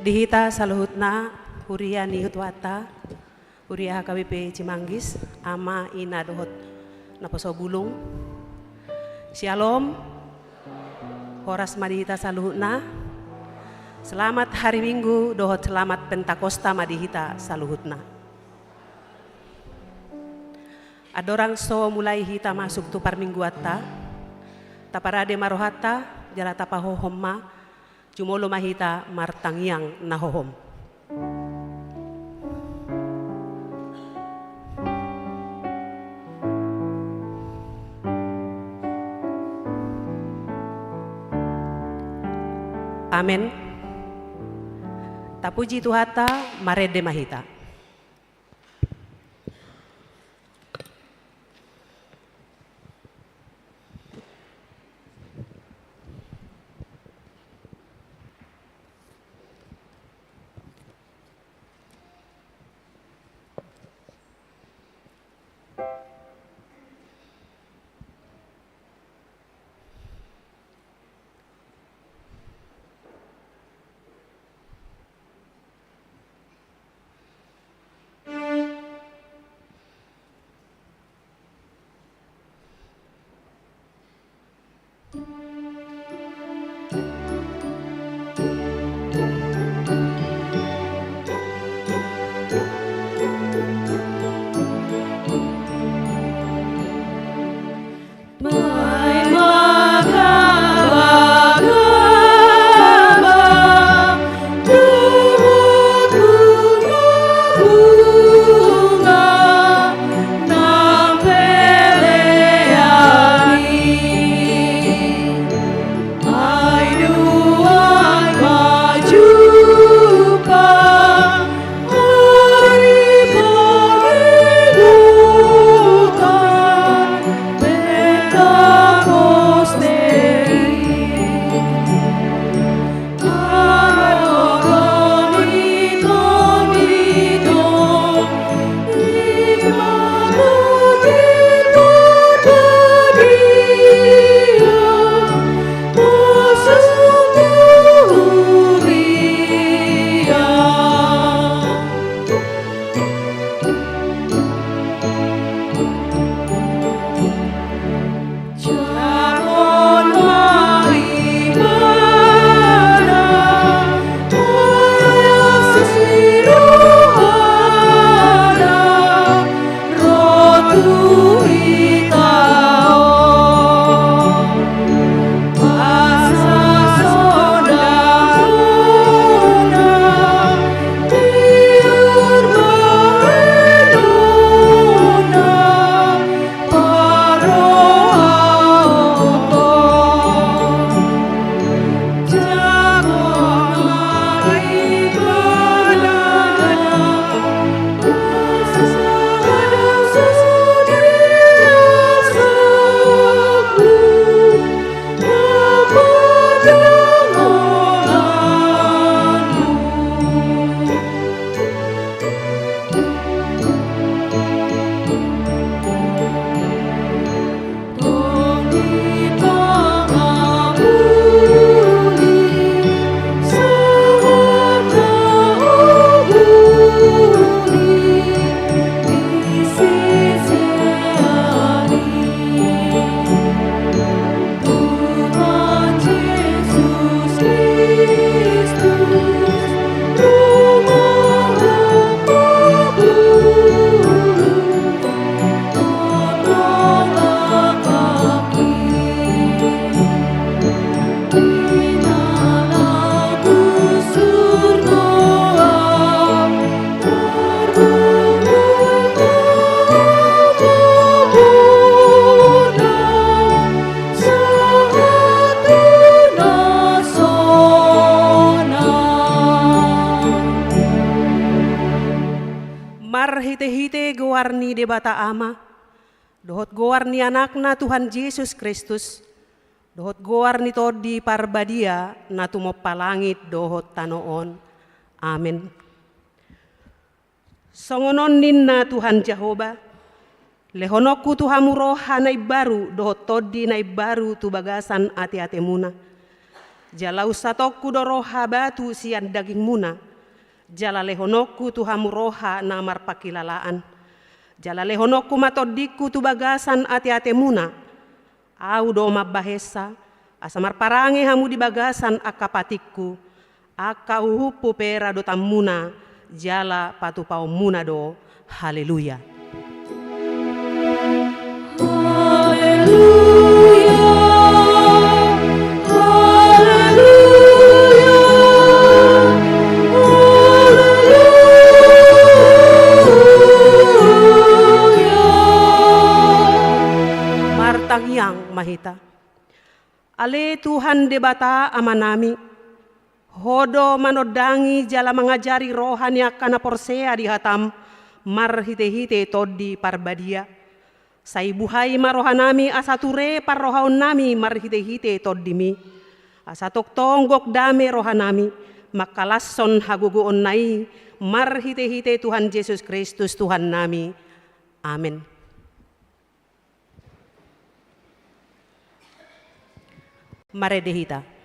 Dihita saluhutna huria nihutwata huria HKBP Cimanggis ama ina dohot naposo bulung. Shalom. Horas madihita saluhutna. Selamat hari Minggu dohot selamat Pentakosta madihita saluhutna. Adorang so mulai hita masuk tu parmingguata. Taparade marohata jala tapahohomma jumolo mahita martangiang nahohom. Amen. Tapuji Tuhata marede mahita. Gowarni debata ama, dohot gowarni anakna Tuhan Yesus Kristus, dohot gowarni todi parbadia natumo palangit dohot tanoon. Amin. Songonon ninna Tuhan Jehovah, lehonoku Tuhamu roha nai baru dohot todi nai baru tu bagasan ati-atemuna. Jala usatokku do roha batu sian daging muna. Jala lehonokku tu hamu roha namar pakilalaan. Jala lehonokku matodikku tu bagasan ate-ate muna. Au do mabahesa, asamar parange hamu di bagasan akapatikku. Aka uhupu pera do tamuna, jala patu pau muna do. Haleluya. Yang mahita. Ale Tuhan debata amanami. Hodo manodangi jala mengajari rohani akana porsea di hatam. Marhite-hite todi parbadia. Saibuhai marohanami asature parrohaon nami marhite-hite todimi. Asatok tonggok dame rohanami. Makalasson haguguon nai. Marhite-hite Tuhan Yesus Kristus Tuhan nami. Amin. Mare dehita.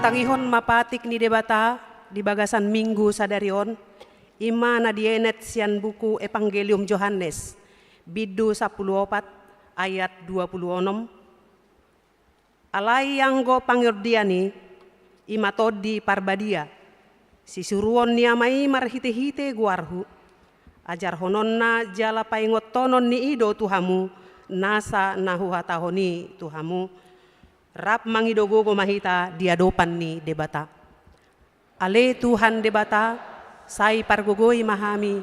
Tatangihon mapatik ni debata di bagasan minggu sadarion ima na dienet sian buku Evangelium Yohanes bidu 14 ayat 26 alai yang go pangyordiani ima todi parbadia sisuruon ni amai marhite-hite guarhu ajar hononna jala paingot tonon ni ido tuhamu nasa nahu hatahoni tuhamu rap mangidogo mahita diadopan ni debata. Ale Tuhan debata, sai pargogoi mahami,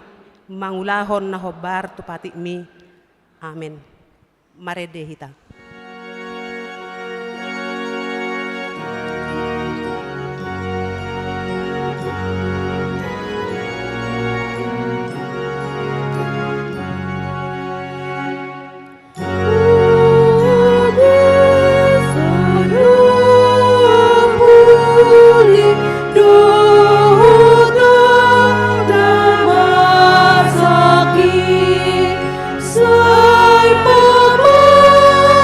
mangulahon na hobar tupatik mi. Amin. Mare dehita. Sai pamor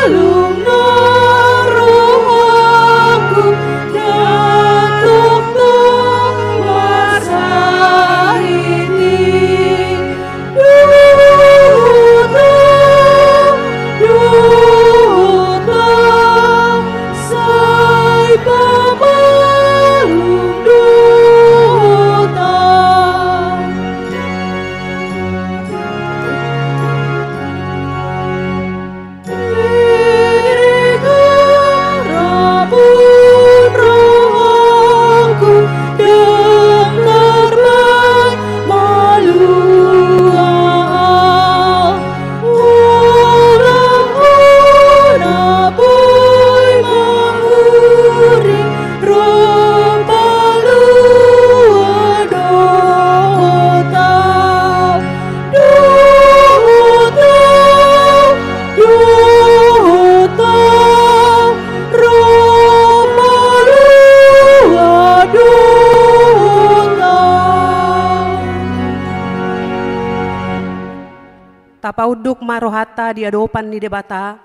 tapauduk marohata di adopan ni debata,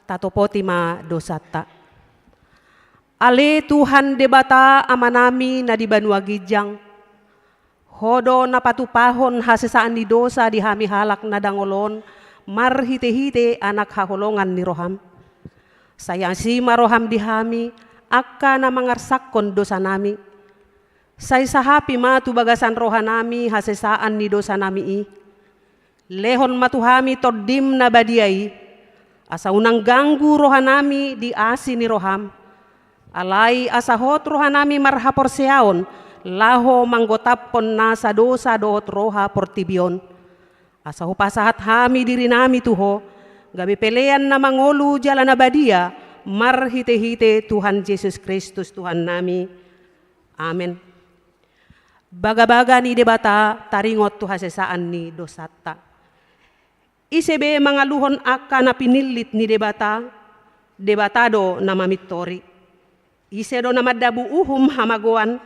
tatopoti ma dosata. Ale Tuhan debata amanami na di banua gijang, hodo na patupahon hasesaan ni dosa di hami halak na dangolon, marhite-hite anak haholongan ni roham. Sayang si maroham di hami, akka na mangarsakon dosa nami. Say sahapi matu bagasan rohanami hasesaan ni dosa nami i. Lehon matuhami todim na badiai, asa unang ganggu rohanami di asi ni roham. Alai asahot rohanami marhapor seaon, laho manggotapon nasa dosa dohot roha portibion. Asa hupasahat hami diri nami tuho, gabi pelean na mangolu jalan abadia, marhite-hite Tuhan Yesus Kristus Tuhan nami. Amen. Baga-baga ni debata taringot tu hasesaan ni dosata. Isebe mangaluhon akka na pinilit ni debata, debatado na mamitori. Isedo na madabu uhum hamagoan,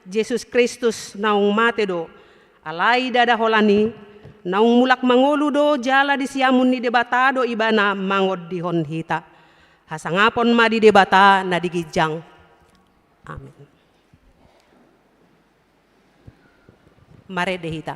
Jesus Kristus naung matedo, alai dadaholani, naung mulak mangoludo jala di siamun ni debatado ibana mangod dihon hita. Hasangapon ma di debata na digijang. Amen. Mare dehita.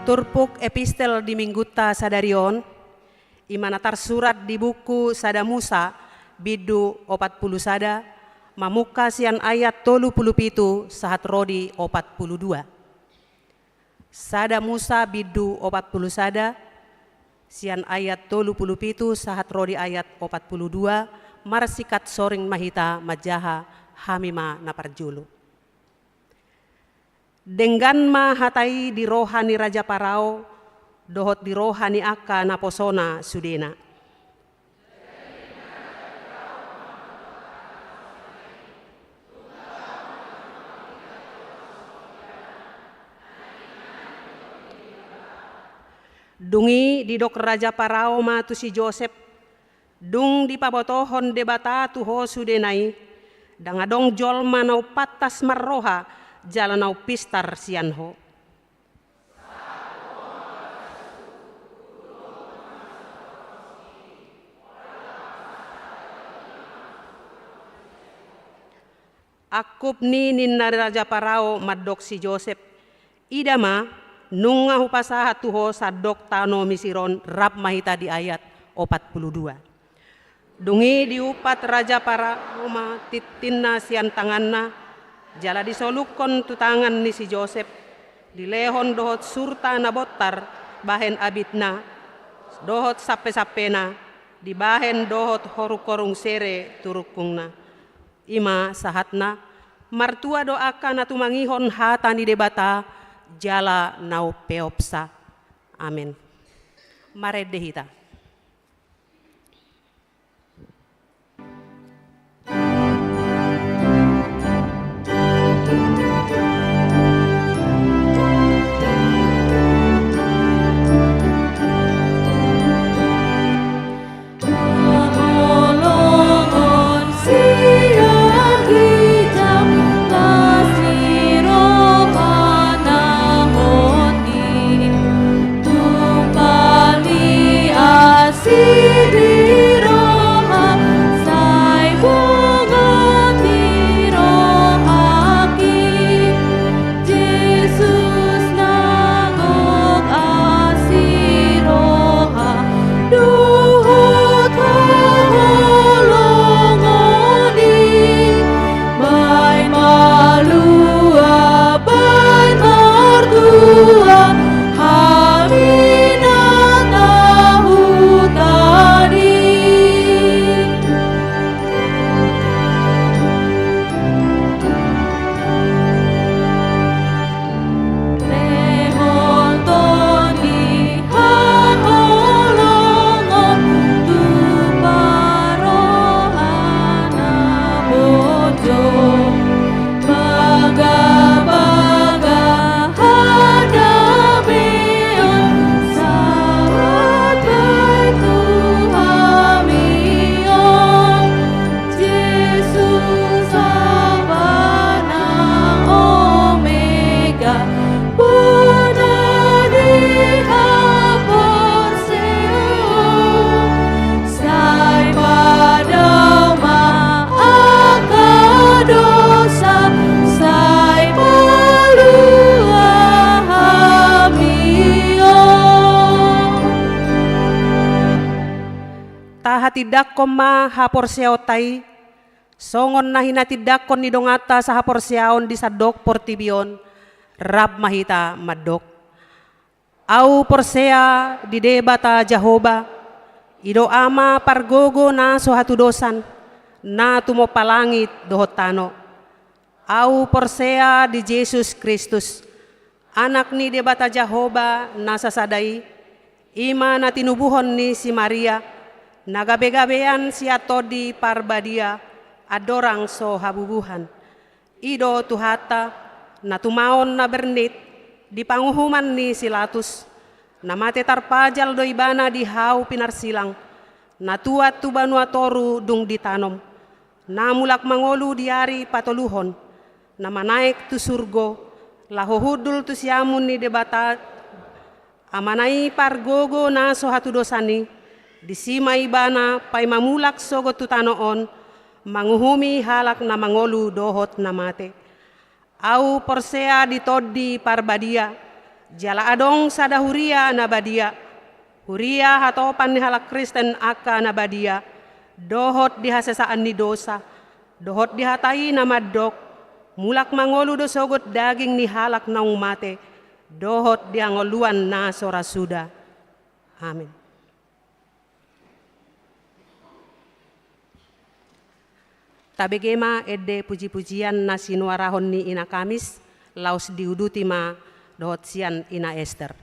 Turpuk epistel di Mingguta Sadarion, imanatar surat di buku Sada Musa, bidu 40 sada, mamuka sian ayat 37 sahat rodi 42. Sada Musa bidu 40 sada, sian ayat 37 sahat rodi ayat 42, marsikat soring mahita majaha hamima naparjulu. Denggan ma hatai di rohani Raja Parao, dohot di rohani aka naposona sudena. Dungi di dok Raja Parao ma tu si Joseph, dung di pabotohon debata tuho sudenai, dangadong jol manau patas marroha, jalanau pistar sianho. Akup ni ninna Raja Parao madok si Joseph, idama nunga hupasaha tuho sadok tano misiron rap mahita di ayat 42. Dungi diupat Raja Parao ma titinna sian tanganna, jala disolukon tu tangan ni si Joseph, dilehon dohot surta na botar, bahen abitna, dohot sape-sapena, dibahen dohot horukorung sere turukungna. Ima sahatna, martua doakan na tumangihon hata ni debata, jala nau peopsa. Amin. Maredehita. Tidak koma haporseotai songon na hinatidakon ni dongata sa haporseaon di sadok portibion rab mahita madok au porsea di debata Jehoba ido ama pargogo na so hatudosan na tumopalangit dohotano au porsea di Jesus Kristus anak ni debata Jehoba na sasadai ima na tinubuhon ni si Maria nagabe-gabean si atodi parbadia adorang so habubuhan. Ido tuhata na tumaon na bernit di panguhuman ni silatus na mate tarpajal do ibana di hau pinarsilang na tuat tu banua toru dung ditanom na mulak mangolu diari patoluhon na manaik tu surgo lahohudul tu siamun ni debata amanai pargogo na so hatudosani di sima ibana pay mamulak sogot tutanoon manguhumi halak na mangolu dohot na mate au porsea di toddi parbadia jala adong sada huria na badia huria hatopan ni halak Kristen aka na badia dohot dihasesaan ni dosa dohot dihatai na maddok mulak mangolu do sogot daging ni halak na umate dohot diangoluan na sorasuda. Amin. Tabegema edde puji-pujian na sinuarahon ni ina Kamis laus diuduti ma dohot sian ina Esther.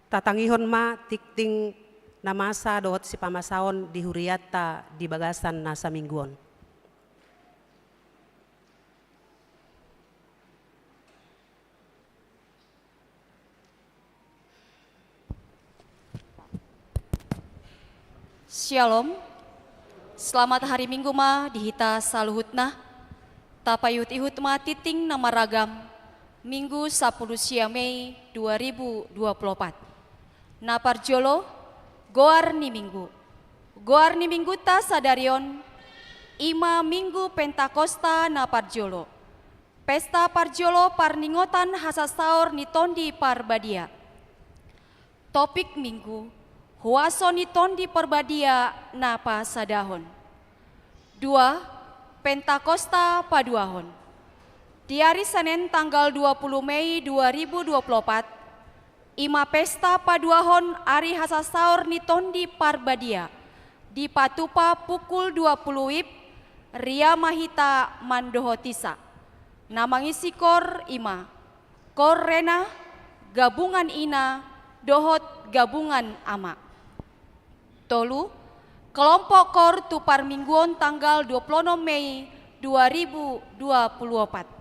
Tatangihon ma tikting namasa dohot si pamasaon di huriata di bagasan nasa mingguon. Shalom, selamat hari Minggu ma dihita saluhutna, tapayut ihut ma titing nama ragam, Minggu 10 Mei 2024. Naparjolo, goar ni Minggu ta sadarion, ima Minggu Pentakosta naparjolo. Pesta parjolo parningotan hasasaor ni tondi parbadia. Topik Minggu, huaso ni tondi parbadia napa sadahon. 2. Pentakosta paduahon. Di hari Senin tanggal 20 Mei 2024, ima pesta paduahon ari hasasaor ni tondi parbadia di Patupa pukul 20 WIB Ria Mahita Mandohotisa. Namangisi kor ima, kor rena, gabungan ina, dohot gabungan ama. Tolu, kelompok kor tupar mingguon tanggal 26 Mei 2024.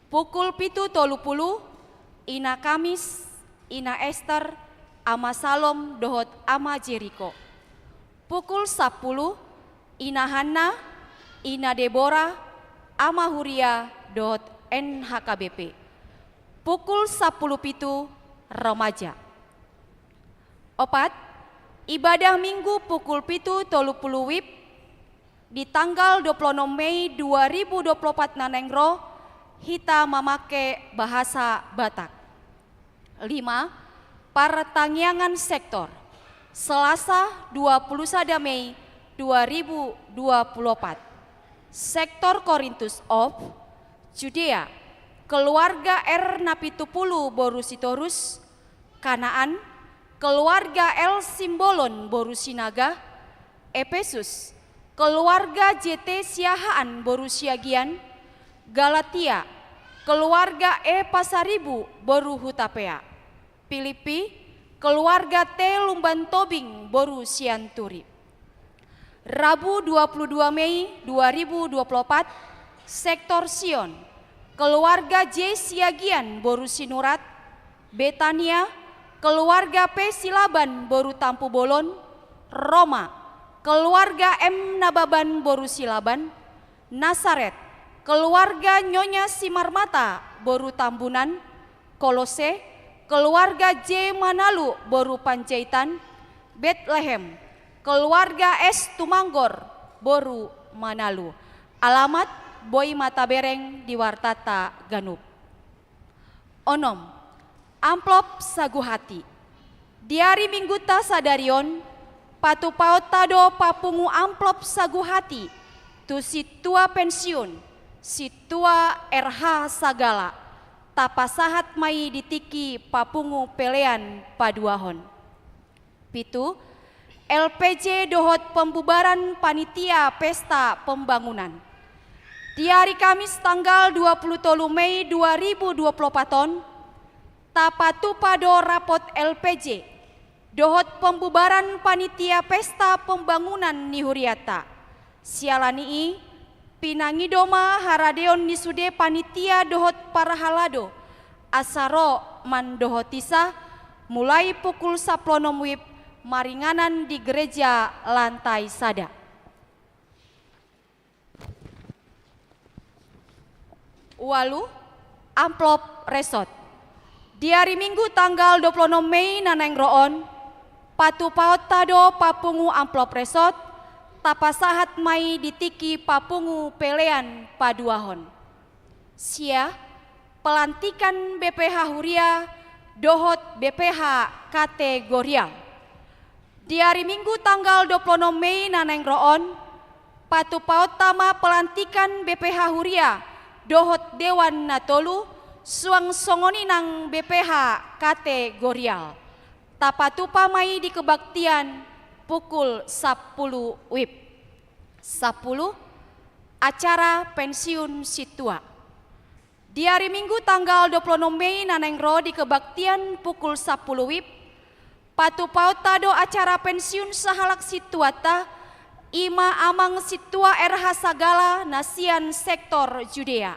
Pukul 7.30, ina Kamis, ina Esther, ama Salom dohot ama Jeriko. Pukul 10, ina Hanna, ina Deborah, ama Huria dohot NHKBP. Pukul 10.07, remaja. 4. Ibadah Minggu pukul 7.30 WIB di tanggal 26 Mei 2024 nanengro hita memake bahasa Batak. 5. Pertangyangan sektor Selasa 21 Mei 2024. Sektor Korintus of Judea, keluarga R Napitupulu Borusitorus, Kanaan, keluarga L Simbolon Borusinaga, Efesus, keluarga JT Siahaan Borusiagian, Galatia, keluarga E Pasaribu Boru Hutapea, Filipi, keluarga T Lumban Tobing Boru Sianturi. Rabu 22 Mei 2024, sektor Sion, keluarga J Siagian Boru Sinurat, Betania, keluarga P Silaban Boru Tampu Bolon, Roma, keluarga M Nababan Boru Silaban, Nasaret, keluarga Nyonya Simarmata Boru Tambunan, Kolose, keluarga J Manalu Boru Panjaitan, Bethlehem, keluarga S Tumanggor Boru Manalu. Alamat Boy Matabereng di Wartata Ganup. Onom, amplop sagu hati. Di hari Minggu ta sadarion, patu paut tado papungu amplop sagu hati, tu situa pensiun, situa RH sagala, tapasahat mai ditiki papungu pelean paduahon. Pitu, LPJ dohot pembubaran panitia pesta pembangunan. Di hari Kamis tanggal 23 Mei 2024, tapatu pado rapot LPJ dohot pembubaran panitia pesta pembangunan nihuriata. Sialanii pinangidoma haradeon nisude panitia dohot parahalado asaro mandohotisa mulai pukul 10 WIB maringanan di gereja lantai sada. Walu amplop resort. Di hari Minggu tanggal 26 Mei nanengroon, patu paut tado papungu amplop resort, tapasahat mai ditiki papungu pelean paduahon. Sia, pelantikan BPH Huria dohot BPH kategorial. Di hari Minggu tanggal 26 Mei nanengroon, patu paut tama pelantikan BPH Huria dohot Dewan Natolu suang songoninang BPH kategorial. Tapatupa mai di kebaktian pukul 10 WIB. 10. Acara pensiun situa. Di hari Minggu tanggal 26 Mei nanengro di kebaktian pukul 10 WIB Patu pautado acara pensiun sahalak situata, ima amang situa RH Sagala nasian sektor Judea.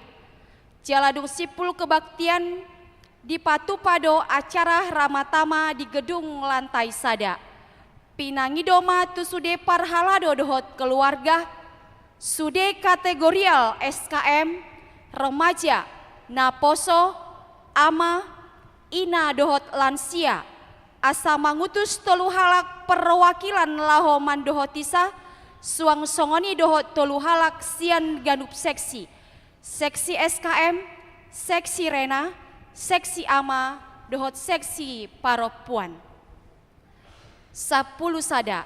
Jaladung sipul kebaktian di Patu Pado acara ramatama di gedung lantai sada. Pinangidoma tu sude parhalado dohot keluarga, sude kategorial SKM, remaja, naposo, ama, ina dohot lansia, asa mangutus tolu halak perwakilan laho mandohotisa, suang songoni dohot tolu halak sian ganup seksi, seksi SKM, seksi rena, seksi ama, dohot seksi paropuan. 10 sada,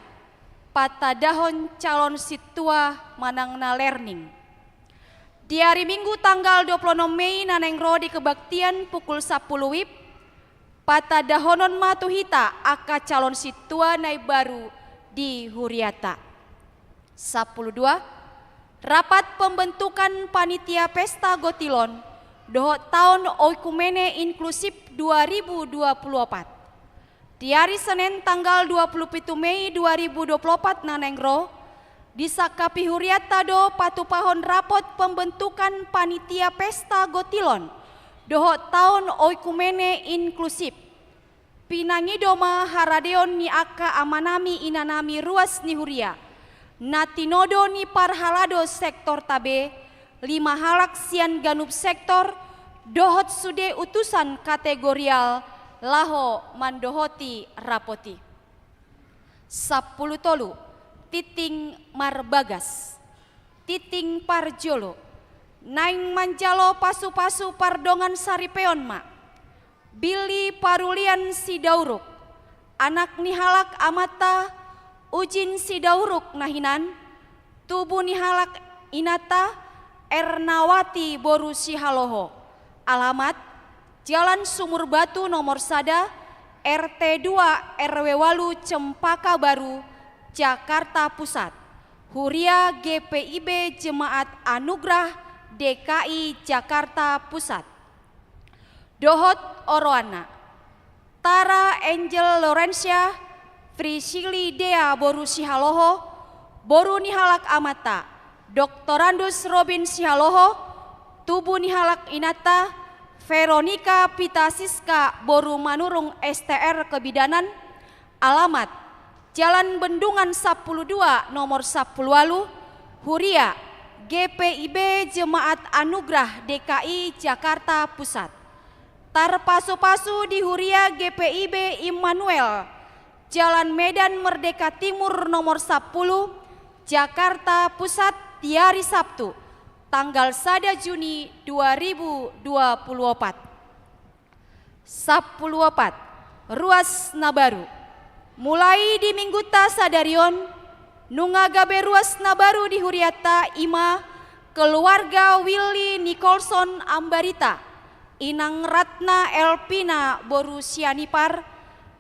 patadahon calon situa manangna learning. Di hari Minggu tanggal 26 Mei nanengro di kebaktian pukul 10 WIB, patadahonon matuhita aka calon situa nai baru di Huriata. 12. Rapat pembentukan panitia pesta Gotilon dohot tahun Oikumene Inklusif 2024. Di hari Senin tanggal 27 Mei 2024 nanengro di Sakapi Huriata do patupahon rapot pembentukan panitia pesta Gotilon dohot tahun Oikumene Inklusif. Pinangidoma haradeon ni aka amanami inanami ruas ni Huria. Natinodo ni parhalado sektor tabe, 5 halak sian ganup sektor, dohot sude utusan kategorial, laho mandohoti rapoti. 10 tolu, titing marbagas, titing parjolo, naing manjalo pasu-pasu pardongan saripeon ma, Billy parulian sidauruk, anak ni halak amata, ujin sidauruk nahinan, tubuh ni halak inata, Ernawati boru sihaloho, alamat Jalan Sumur Batu nomor sada, RT 2 RW Walu Cempaka Baru, Jakarta Pusat. Huria GPIB Jemaat Anugrah DKI Jakarta Pusat. Dohot Oroana, Tara Angel Lorencia, Frisili Dea Boru Sihaloho, Boru Nihalak Amata, Doktorandus Robin Sihaloho, Tubuh Nihalak Inata, Veronica Pitasiska Boru Manurung STR Kebidanan, alamat Jalan Bendungan 12 nomor 10 Walu, Huria GPIB Jemaat Anugrah DKI Jakarta Pusat. Tarpasu-pasu di Huria GPIB Immanuel, Jalan Medan Merdeka Timur nomor 10, Jakarta Pusat di hari Sabtu tanggal 1 Juni 2024. 14. Ruas Nabaru. Mulai di Minggu ta sadarion, nungagabe ruas Nabaru di Huriata ima keluarga Willy Nicholson Ambarita, Inang Ratna Elpina Boru Sianipar,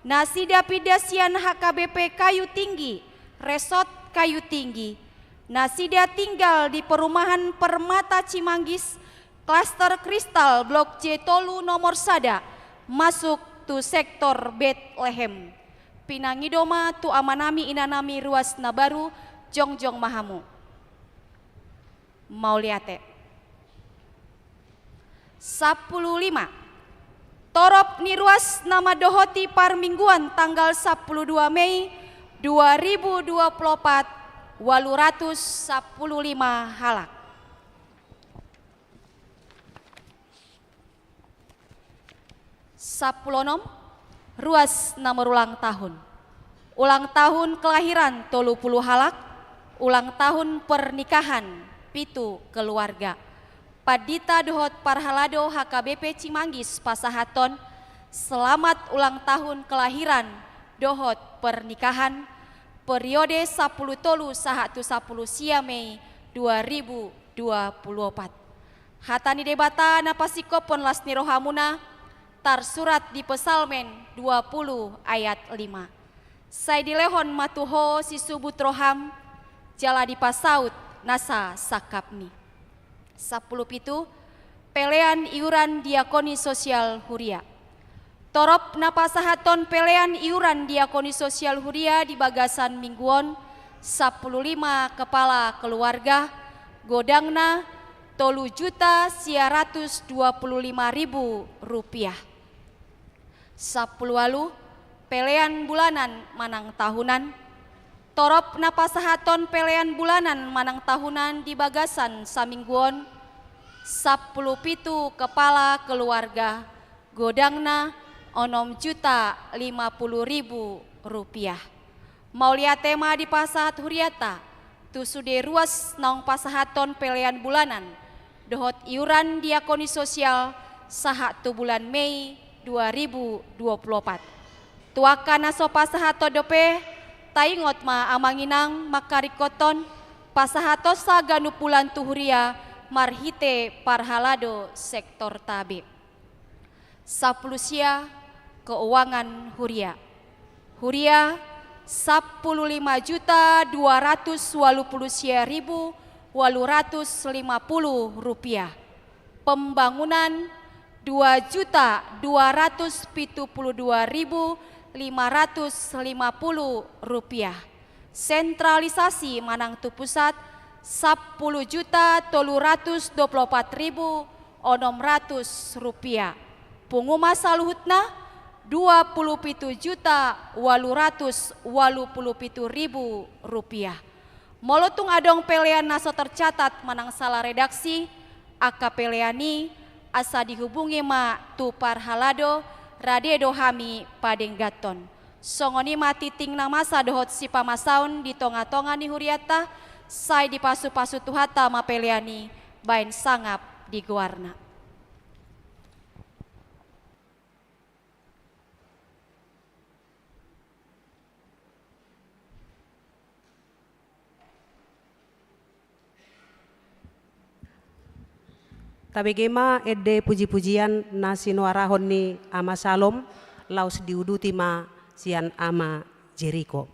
Nasida Pidasian HKBP Kayu Tinggi, Resort Kayu Tinggi, Nasida tinggal di perumahan Permata Cimanggis, Klaster Kristal Blok J Tolu nomor sada, masuk tu sektor Bethlehem. Pinangidoma tu amanami inanami ruas Nabaru, Jongjong Mahamu. Mauliate. 15. Torop ni ruas nama dohoti par mingguan tanggal 12 Mei 2024 815 halak. 16. Ruas nomor ulang tahun. Ulang tahun kelahiran 30 halak, ulang tahun pernikahan pitu keluarga. Padita dohot parhalado HKBP Cimanggis Pasahaton, selamat ulang tahun kelahiran dohot pernikahan periode 10 tolu sahatu 10 sia Mei 2024. Hatani debata napasiko pon lasni rohamuna tarsurat di Pesalmen 20 ayat 5. Sai dilehon matuho si subut roham jala di pasaut nasa sakapni. 10 pitu pelean iuran diakoni sosial Huria. Torop napasahaton pelean iuran diakoni sosial huria di bagasan mingguon 15 kepala keluarga godangna Rp10.125.000. 10 pelean bulanan manang tahunan. Torop napasahaton pelean bulanan manang tahunan di bagasan samingguon 17 kepala keluarga godangna Rp6.050.000. Maulia tema di pasahat huriata tu sude ruas naung pasahaton pelean bulanan dohot iuran diakoni sosial saha tu bulan Mei 2024. Tuaka naso pasahato dope taingot ma amanginang makarikoton pasahato saga nupulan tuhuria marhite parhalado sektor tabe. Sapulusia keuangan huria. Huria 15.280.850 rupiah. Pembangunan 2.272.550 rupiah. Sentralisasi manang tu pusat 10.324.600 rupiah. Punguma saluhutna 27.887.000 rupiah. Molotung adong pelean naso tercatat manang salah redaksi aka peleani asa dihubungi ma tu parhalado radedo hami padenggaton. Songoni ma titing nang masa dohot si pamasaun di tonga-tonga ni huriata sai di pasu-pasu tuhata ma peleani bain sangap di guarna. Tabegema edde puji-pujian nasi nuarahon ni ama Salom laus diuduti ma sian ama Jeriko.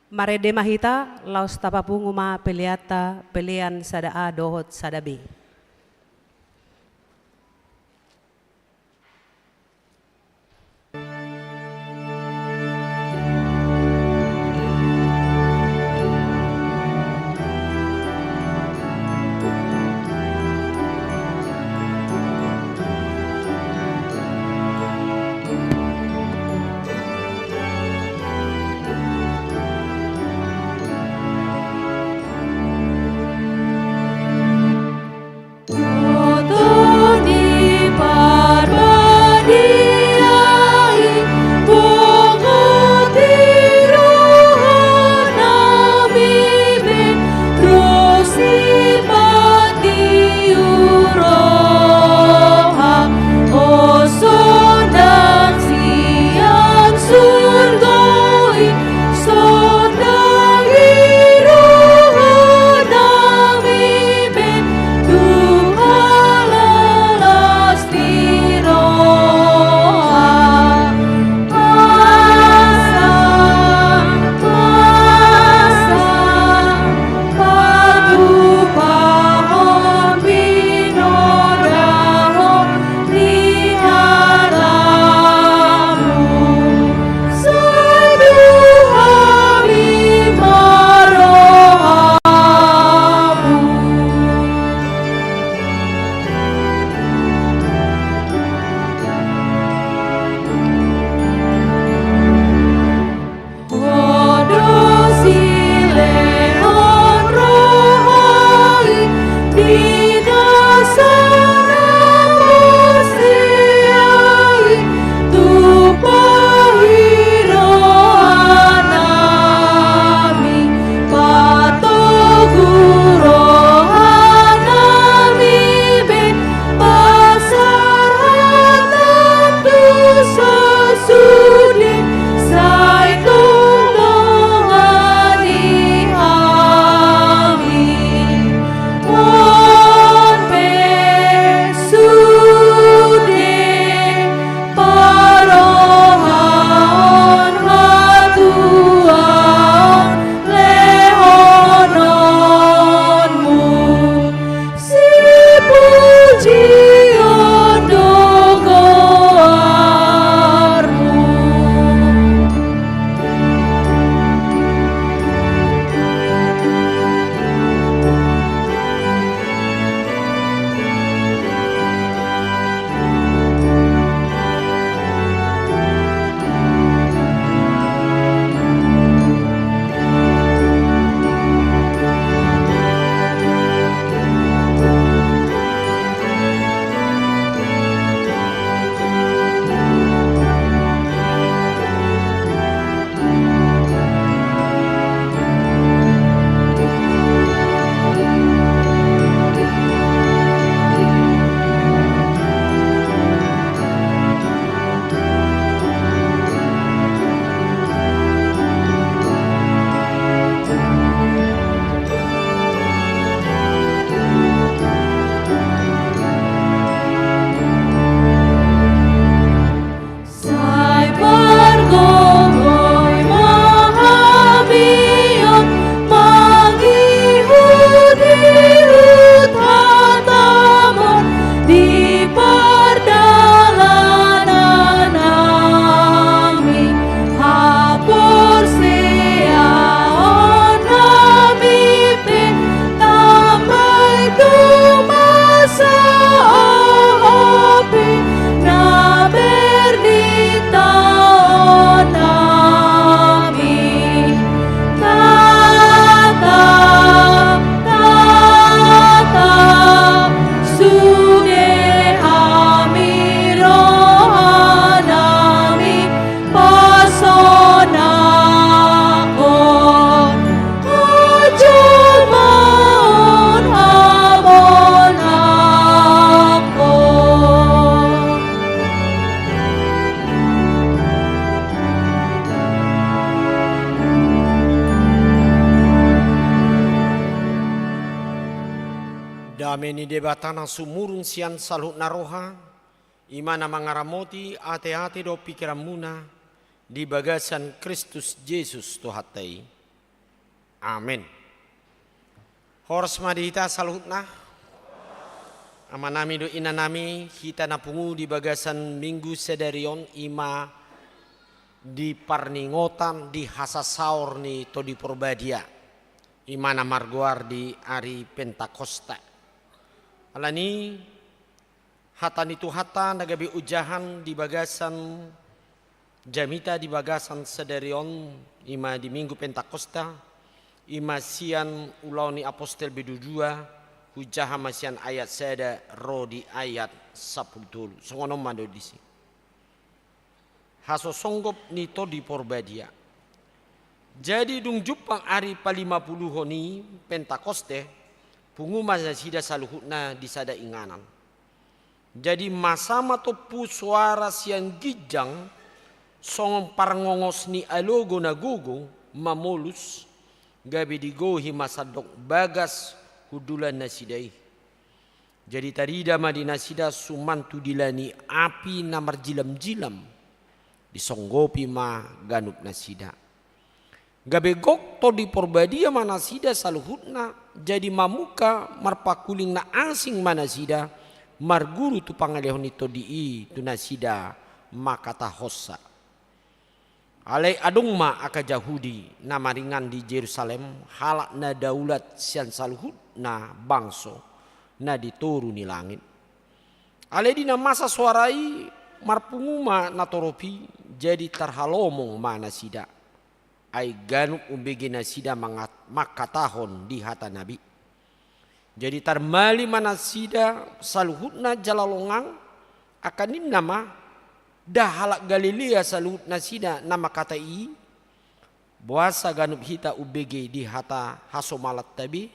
Marede mahita laos tapapunguma peliata pelian sada a dohot sada b. Dameni debatana sumurung sian salut naroha, imana mangaramoti ate-ate do pikiran muna di bagasan Kristus Yesus Tuhatai. Amin. Hors madita saluhutna. Amanami do inanami kita napungu di bagasan minggu sedarion ima di parningotan di hasasaur ni to di porbadia. Imana margoar di hari Pentakosta. Alani hatan itu hata nagabi ujahan di bagasan jamita di bagasan sedarion ima di minggu Pentakosta ima sian ulauni apostel bedudua hujah masian ayat seda ro di ayat 10 songonom mando disi haso songgop nito di porbadia. Jadi dung jupang hari pa-50 honi Pentakoste pungu masa sida saluhutna di sada inganan. Jadi masama topu suara siang gijang songong parngongos ni alogo na gugo mamolus gabi digohi masadok bagas hudulan nasidai. Jadi tarida madina sida sumantu dilani api namar jilam-jilam disonggopi ma ganup nasida. Gabe gok to di porbadia mana sida saluhutna jadi mamuka marpakuling na asing mana sida marguru tu pangalihon itu di tu nasida makata hossa. Alai adung ma aka Yahudi na maringan di Jerusalem halak na daulat sian saluhutna bangso na dituru ni langit. Alai dina masa suarai marpunguma na toropi jadi tarhalomong mana sida. Ai ganuk umbegi nasida makatahon di hata nabi. Jadi tarmali manasida saluhutna jalalongang akanin nama dah halak Galilea saluhut nasida nama kata i buasa ganuk hita ubegi di hata hasomalat tabi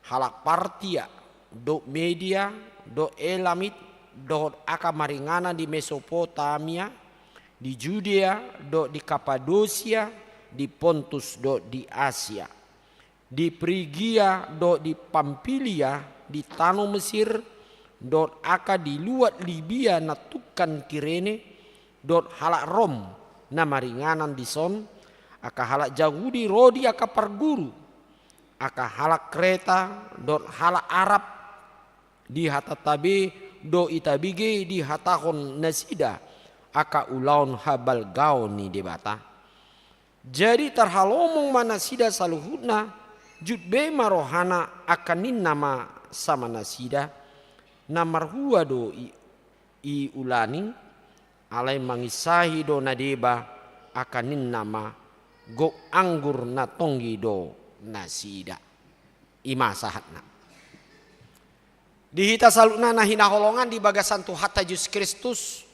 halak partia do media do elamit do akamaringana di Mesopotamia di Judea do di Kapadosia di Pontus do di Asia, di Frigia do di Pamfilia, di Tano Mesir, do aka di luat Libya natukan Kirene, do halak Rom na maringanan di son, aka halak Yahudi rodi aka parguru, aka halak Kreta, do halak Arab di hatatabe do itabige di hatahon nasida, aka ulaun habal gaon ni debata. Jadi tarhalomong mana sida saluhutna jutbe marohana akanin nama sama nasida namarhua do i ulani alai mangisahi do nadeba akanin nama go anggur na tonggi do nasida ima sahatna. Dihita salutna na hinaholongan di bagasan tu hatta Yesus Kristus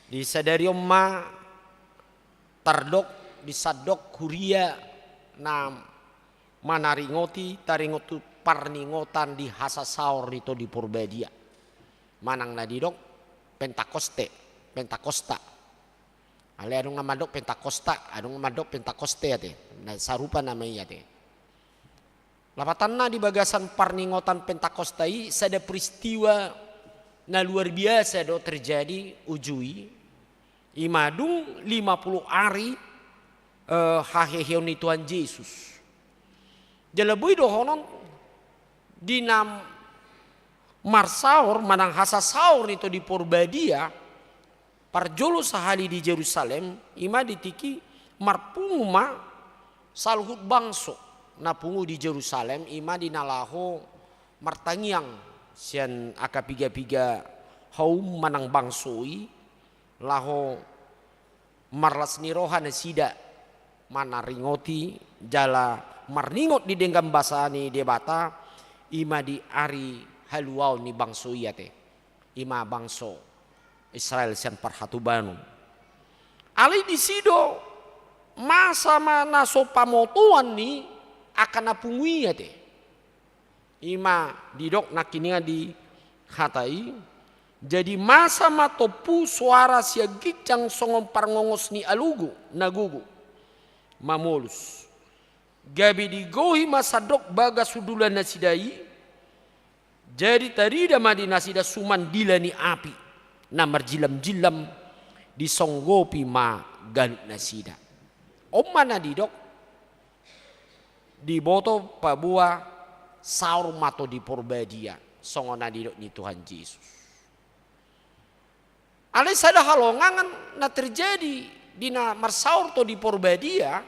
di sadariom ma tardok disadok huria na manaringoti taringotu parningotan di hasasaur itu di porbadia manang na didok Pentakosta ale adong ngamadok Pentakosta adong ngamadok Pentakoste ate na sarupa namanya ate lapatanna di bagasan parningotan Pentakostai sada peristiwa na luar biasa do terjadi ujui imadung 50 hari haheheon ni Tuhan Yesus. Jalabui dohonon dinam marsaur manang hasasaur itu di porbadia parjolo sahali di Jerusalem ima ditiki marpunguma saluhut bangso napungu di Jerusalem ima dinalaho martangiang sian aka piga-piga haum manang bangsoi laho marlas niroha nasida mana ringoti jala marningot di denggam basani debata ima di ari haluau ni bangso iate ima bangso Israel sian parhatubanu ali di sido masa mana so pamotuan ni akan apungui iate ima didok nakininga di hatai jadi masa matopu suara siagicang songong parngongos ni alugu nagugu mamolus gabi digohi masadok baga sudulan nasidai jadi tarida madina sida suman dilani api namar jilam-jilam disonggopi ma galut nasida. Om mana didok di boto pabua saur mato di porbadia songona di ni Tuhan Yesus. Ale sada halongangan na terjadi di na marsaur to di porbadia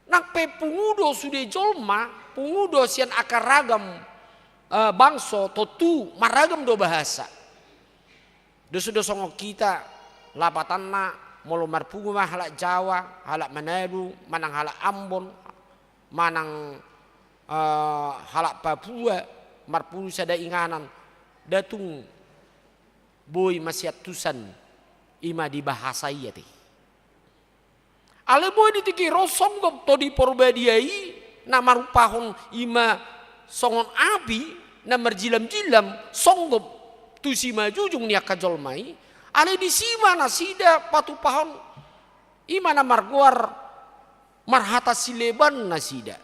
nak pe pungudo sudah jolma pungudo sian akar ragam bangso totu maragam do bahasa. Dosu songok kita lapatan na molo marpungu mah halak Jawa, halak Manado, manang halak Ambon, manang halak Papua, marpungu sada inganan datung boy masiat tusan ima di bahasa iya teh. Ale boy ditiki rosong gop to di porbadiai na marupahon ima songon abi na marjilam-jilam songgop tu sima jujung niak kajolmai ale di sima nasida patu pahon ima na marguar marhata sileban nasida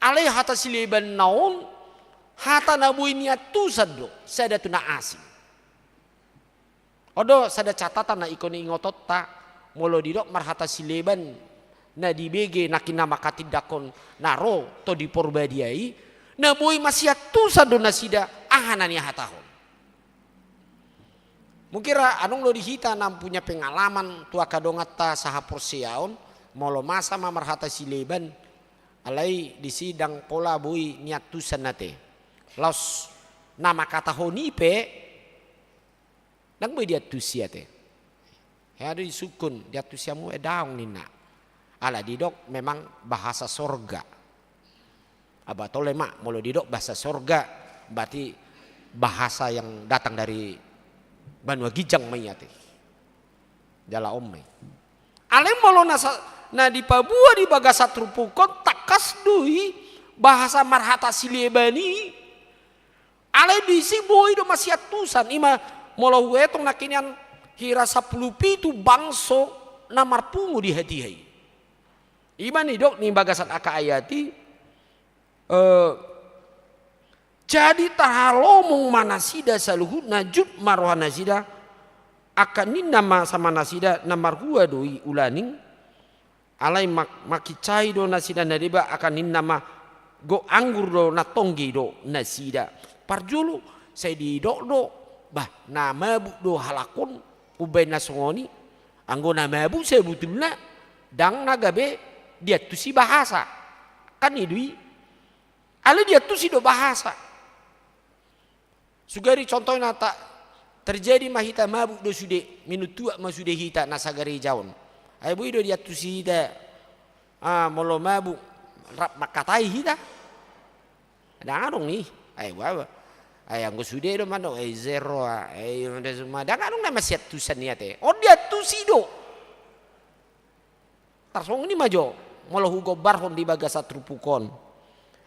ale hata sileban naon hata na boy niat tusan do sada tuna asing odo sada catatan na ikoni ngotot ta molo didok marhata sileban na di BG nakina makatidakon naro to di porbadiai na boy masiat tusan do nasida ahanani hatahon. Mungkira anong lo dihita nam punya pengalaman tua kadongat ta sahapor siaon molo masa marhata sileban alai di sidang pola boy niat tusan nate. Laos nama kata honipe nang boy diat tusia te. Ya di sukun diat tusiamu daung nina. Ala didok memang bahasa sorga. Aba tole mak molo didok bahasa sorga berarti bahasa yang datang dari Banua Gijang mayate. Jala omme. Ale molo na di Papua di Bagasat Rupukon takas dui bahasa marhata silebani. Ale di si boy do masiat tusan ima molo huetong nakinian hira 10 pitu bangso na marpungu di hati-hai. Ima ni dok ni Bagasat aka ayati jadi tahalomong manasida saluhut najub marwah nasida akan ni nama sama nasida namar hua doi ulaning alai makicai do nasida nadiba akan ni nama go anggur do natonggi do nasida parjulu saya di dok do bah nama bu do halakon ubay nasongoni anggo nama bu saya butulna dang nagabe dia tu si bahasa kan idui ale dia tu si do bahasa sugari contohnya tak terjadi mahita mabuk do sude minut tua ma sude hita nasagari jaun ay bu do dia tu si hita molo mabuk rap makatai hita dangadong nih ay wawa ay anggo sude do mano ay zero ay manda semua dangadong na masiat tusan niate oh dia tu si do tarsong ni majo molo hugo barhon di Bagasat Rupukon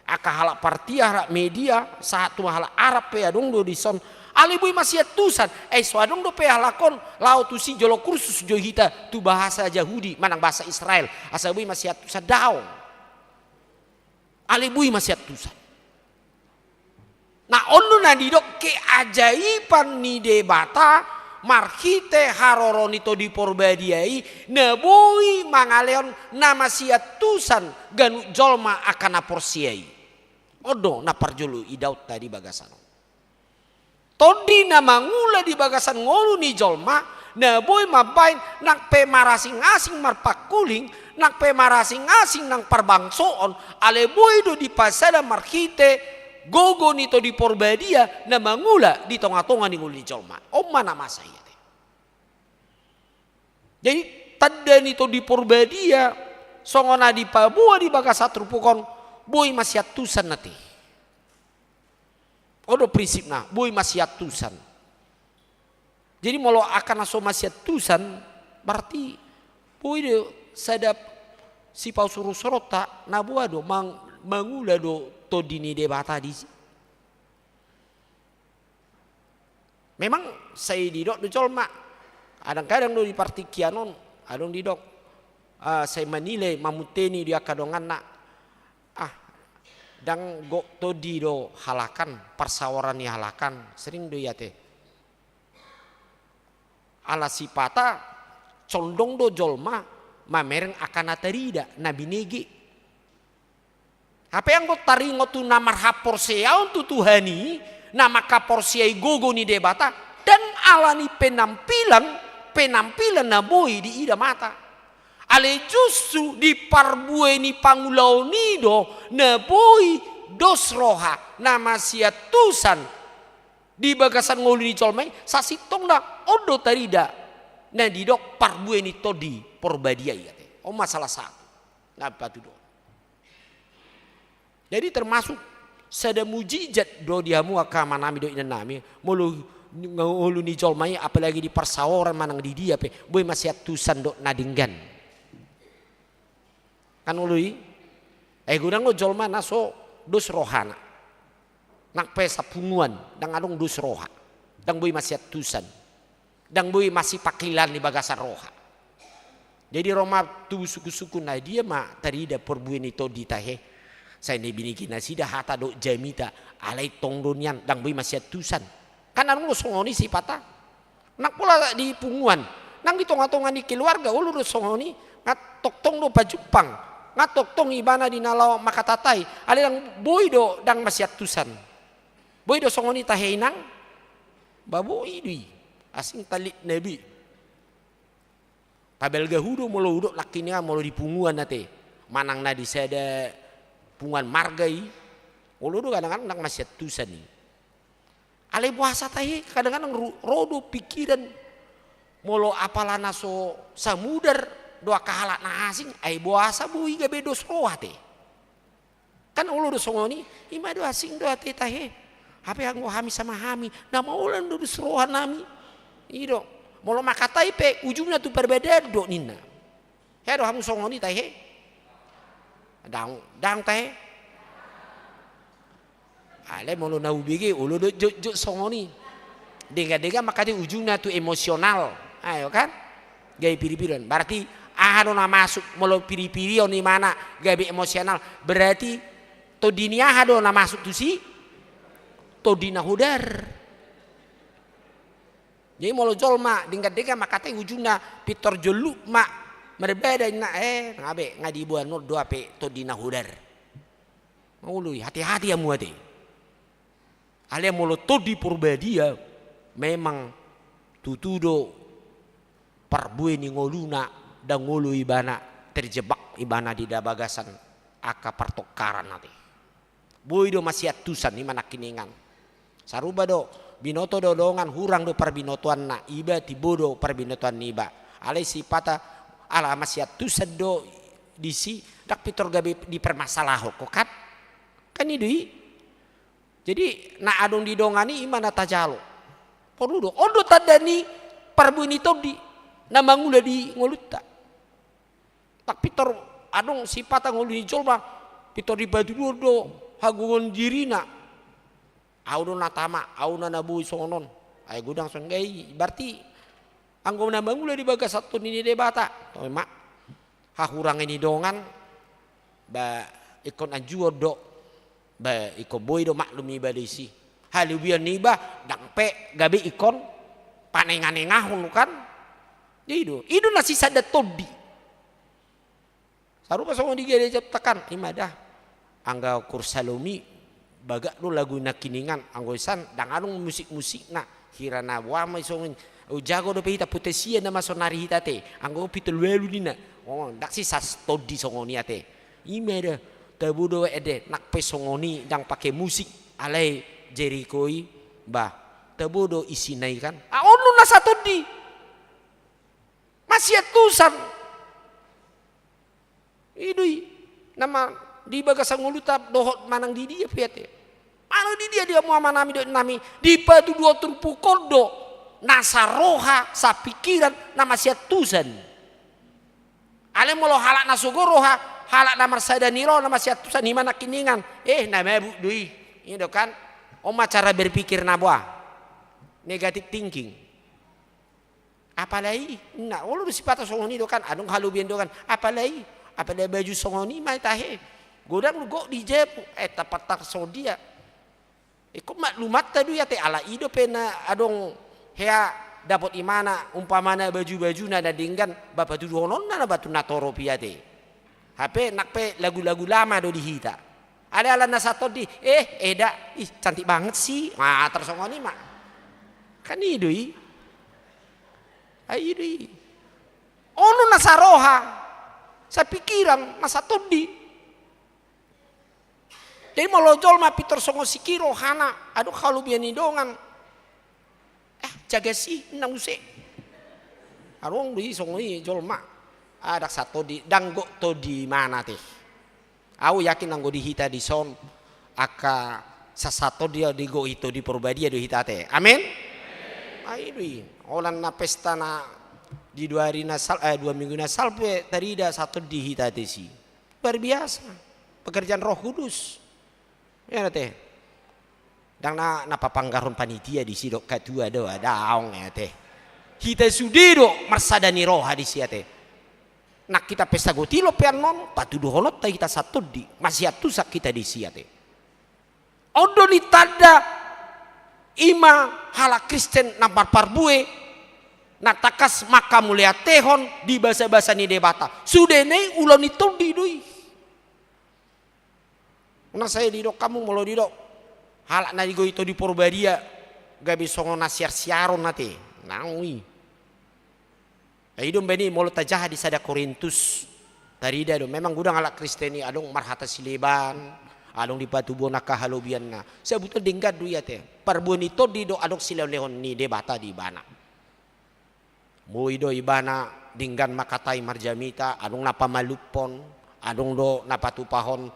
aka halak partiah rak media saat tu halak Arab pe adong do dison ali bui masiat tusan swadong do pe halakon lau tu si jolo kursus jo hita tu bahasa Yahudi manang bahasa Israel asa bui masiat tusan daong ali bui masiat tusan na onno na didok keajaiban ni debata marhite haroroni to di porbadiai neboi mangaleon nama siat tusan ganu jolma akan aporsiai odo na parjulu idaut tadi Bagasan todi na mangula di Bagasan ngolu ni jolma neboi mabain nak pe marasing-asing marpakuling nak pe marasing-asing nang parbangsoon ale boy do di pasada marhite gogo nito di porbadia na mangula di tonga-tonga ni nguli jolma o mana masa iya te jadi tanda nito di porbadia songona di Papua di Bagasat Rupukon boy masiat tusan nate odo prinsip na boy masiat tusan jadi molo akan aso masiat tusan berarti boy de sadap si pau suruh sorota na buah do mangula do to dini debata di memang saya didok do colma kadang-kadang do di partikianon adong didok saya menilai mamuteni dia kadongan nak dang go to di do halakan persawaran ni halakan sering do yate ala sipata condong do jolma mamereng akan atarida nabi negi Apa yang kau taringo tu nama haporsia untuk Tuhani, nama kaporsia gogo ni debata dan alani penampilan na boy di ida mata. Ale justru di parbue ni pangulau nido na boy dos roha nama siatusan di bagasan ngolu ni colmai sasitong na odo tarida na didok parbue ni todi porbadia iya. Oh masalah satu. Ngapa tu do? Jadi termasuk sada mujizat do diamu aka manami do inanami mulu ngulu ni jolmai apalagi di persawaran manang di dia pe boy masih atusan do nadinggan kan ului gudang lo jolma naso dos rohana nak pe sapunguan dang adong dos roha dang boy masih atusan dang boy masih pakilan di bagasan roha. Jadi Roma tu suku-suku na dia ma tarida perbuin itu ditahe saya ni biniki nasi dah hata do jamita alai tongdonian dang boy masih atusan kan anu songoni si pata nak pula di punguan nang di tonga-tonga di keluarga ulu do songoni ngat tok-tong do pajupang ngat tok-tong ibana di nalau makatatai alai dang boy do dang masih atusan boy do songoni taheinang babu idui asing talit nabi tabel gahudo molo udok lakinya molo di punguan nate manang na di sada pungan margai ulu kadang-kadang masih atusan ni ale puasa tahi kadang-kadang rodo pikiran molo apalana so samudar doa kahalat na asing ai puasa bui gabe dos roate kan ulu do songoni ima do asing do ate tahe apa yang go hami sama hami nama ulan do dos roha nami ido molo makatai pe ujungnya tu berbeda do nina he do hamu songoni tahe dang teh ale molo nau bigi ulu do juk songoni dega makanya ujungnya tu emosional ayo kan gaya piri-pirian berarti do na masuk molo piri-pirion di mana gaya emosional berarti to dinia do na masuk tu si to dina hudar jadi molo jolma dega makanya ujungnya pitor jolu mak berbeda na ngabe ngadi buan no doa pe to dina hudar ngului hati-hati ya muati ale molo to di purbadia memang tutudo parbue ni ngoluna dan ngolu ibana terjebak ibana di dabagasan aka pertukaran nanti boy do masih atusan ni mana kiningan saruba do binoto do dongan hurang do parbinotoan na iba tibodo parbinotoan niba ale sipata ala masih atusan do disi dak pitor gabe di permasalah kok kan idui jadi na adong di dongani imana tajalo porudo odo tadani parbuni todi na mangula di ngolutta tak pitor adong sipata ngolu di jolma pitor di batu do hagungon dirina audo na tama auna na bui songonon ay gudang songgai berarti anggo na mangula di bagas satu ini debata to mak hahurang ini dongan ba ikon anjuo do ba iko boy do maklumi badisi halubian niba dang pe gabe ikon panengan-engahon kan idu nasi sada todi sarupa songo digede tekan imadah angga kursalumi baga lu lagu nakiningan anggo san dang anung musik-musik na hirana wa mai songo jago do pita putesia na masonari hitate anggo pitul welu dina oh dak si sas todi songoni ate imeda tabudo ede nak pe songoni dang pakai musik alai jerikoi bah tabudo isinai kan onu na satodi masih atusan idui nama di bagasan ngulutab dohot manang di dia piate anu di dia mau manami do nami di padu dua turpukol do nasaroha sapikiran nama siatusan ale molo halak nasugoroha halak namar sadaniro nama siatusan di mana kiningan nama bu dui ini do kan oma cara berpikir nabwa negatif thinking apalagi nah ulu sifat songoni do kan adung halubian do kan apalagi baju songoni mai tahe godang lu go di jepu tapatak sodia kok maklumat tadi ya te ala ido pena adong hea dapat imana umpamana baju-baju nada dinggan bapak tu donon na batu natoro piate HP nak pe lagu-lagu lama do dihita Ada ala na satu di, eda, ih cantik banget sih. Nah tersongoni mak. Kan idui. Idui. Ono nasaroha. Saya pikiran na satu di. Jadi mau lojol ma pitor songo sikiro hana. Aduh kalau biani dongan. Jaga sih nang use. Arong di songo i jol ma. Ada satu di danggo to di mana teh. Aku yakin nanggo di hita di son. Aka sasato dia digo itu di Purbadia do hita teh. Amin. Aidui. Olan na pesta na di 2 hari nasal 2 minggu nasal pe tarida satu di hita teh si. Luar biasa. Pekerjaan Roh Kudus. Ya teh. Dang na papanggaron panitia di sidok katua do daong ya teh. Hita sudido marsadani roha di sia teh. Nak kita pesta gotilo pianon patuduh holot ta kita satu di masih atusak kita di sia teh. Odo ni tada ima hala Kristen nampar parbue natakas maka mulia tehon di bahasa-bahasa ni debata. Sudene ulon itu didui. Nah saya didok kamu mau didok halak nadigo itu di Purbadia gabi songo nasiar siaron nate naui idom beni molo tajah di sada Korintus tarida do memang gudang halak Kristeni adong marhata sileban adong di batu bonaka halobianna saya butuh denggat duya teh parbuan itu di do adok silehon ni debata di bana muido ibana dinggan makatai marjamita adong napa malupon adong do napa tupahon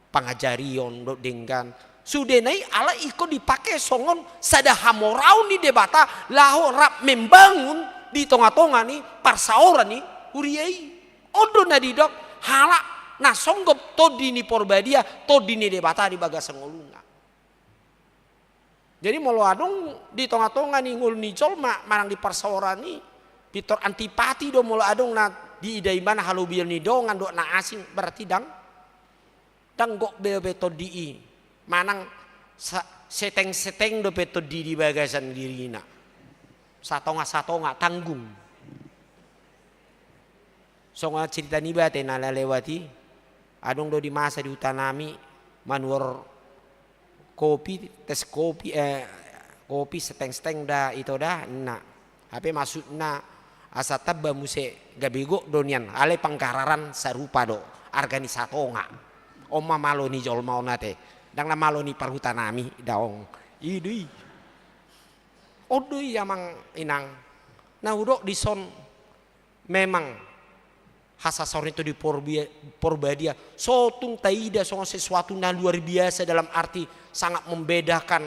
pangajarion do dinggan sudenai ala iko dipakai songon sada hamorau ni debata laho rap membangun di tonga-tonga ni parsaora ni huriai odo na didok hala na songgop to dini Purbadia to dini debata di bagas ngoluna jadi molo adong di tonga-tonga ni ngul ni jolma marang di parsaora ni pitor antipati do molo adong na di idai mana halubian ni dongan do na asing berarti dang gok bebe to di manang seteng-seteng do peto di bagasan dirina satonga tanggung songa cerita niba tena lewati adong do di masa di utanami manuor kopi tes kopi kopi seteng-seteng dah itu dah na HP maksudna asa tabba muse gabego donian ale pangkararan sarupa do organisatonga oma malo ni jol mau nate dang na malo ni parhutanami daong idui odui yamang inang na udok di son memang hasasor itu di Purbadia sotung taida songo sesuatu na luar biasa dalam arti sangat membedakan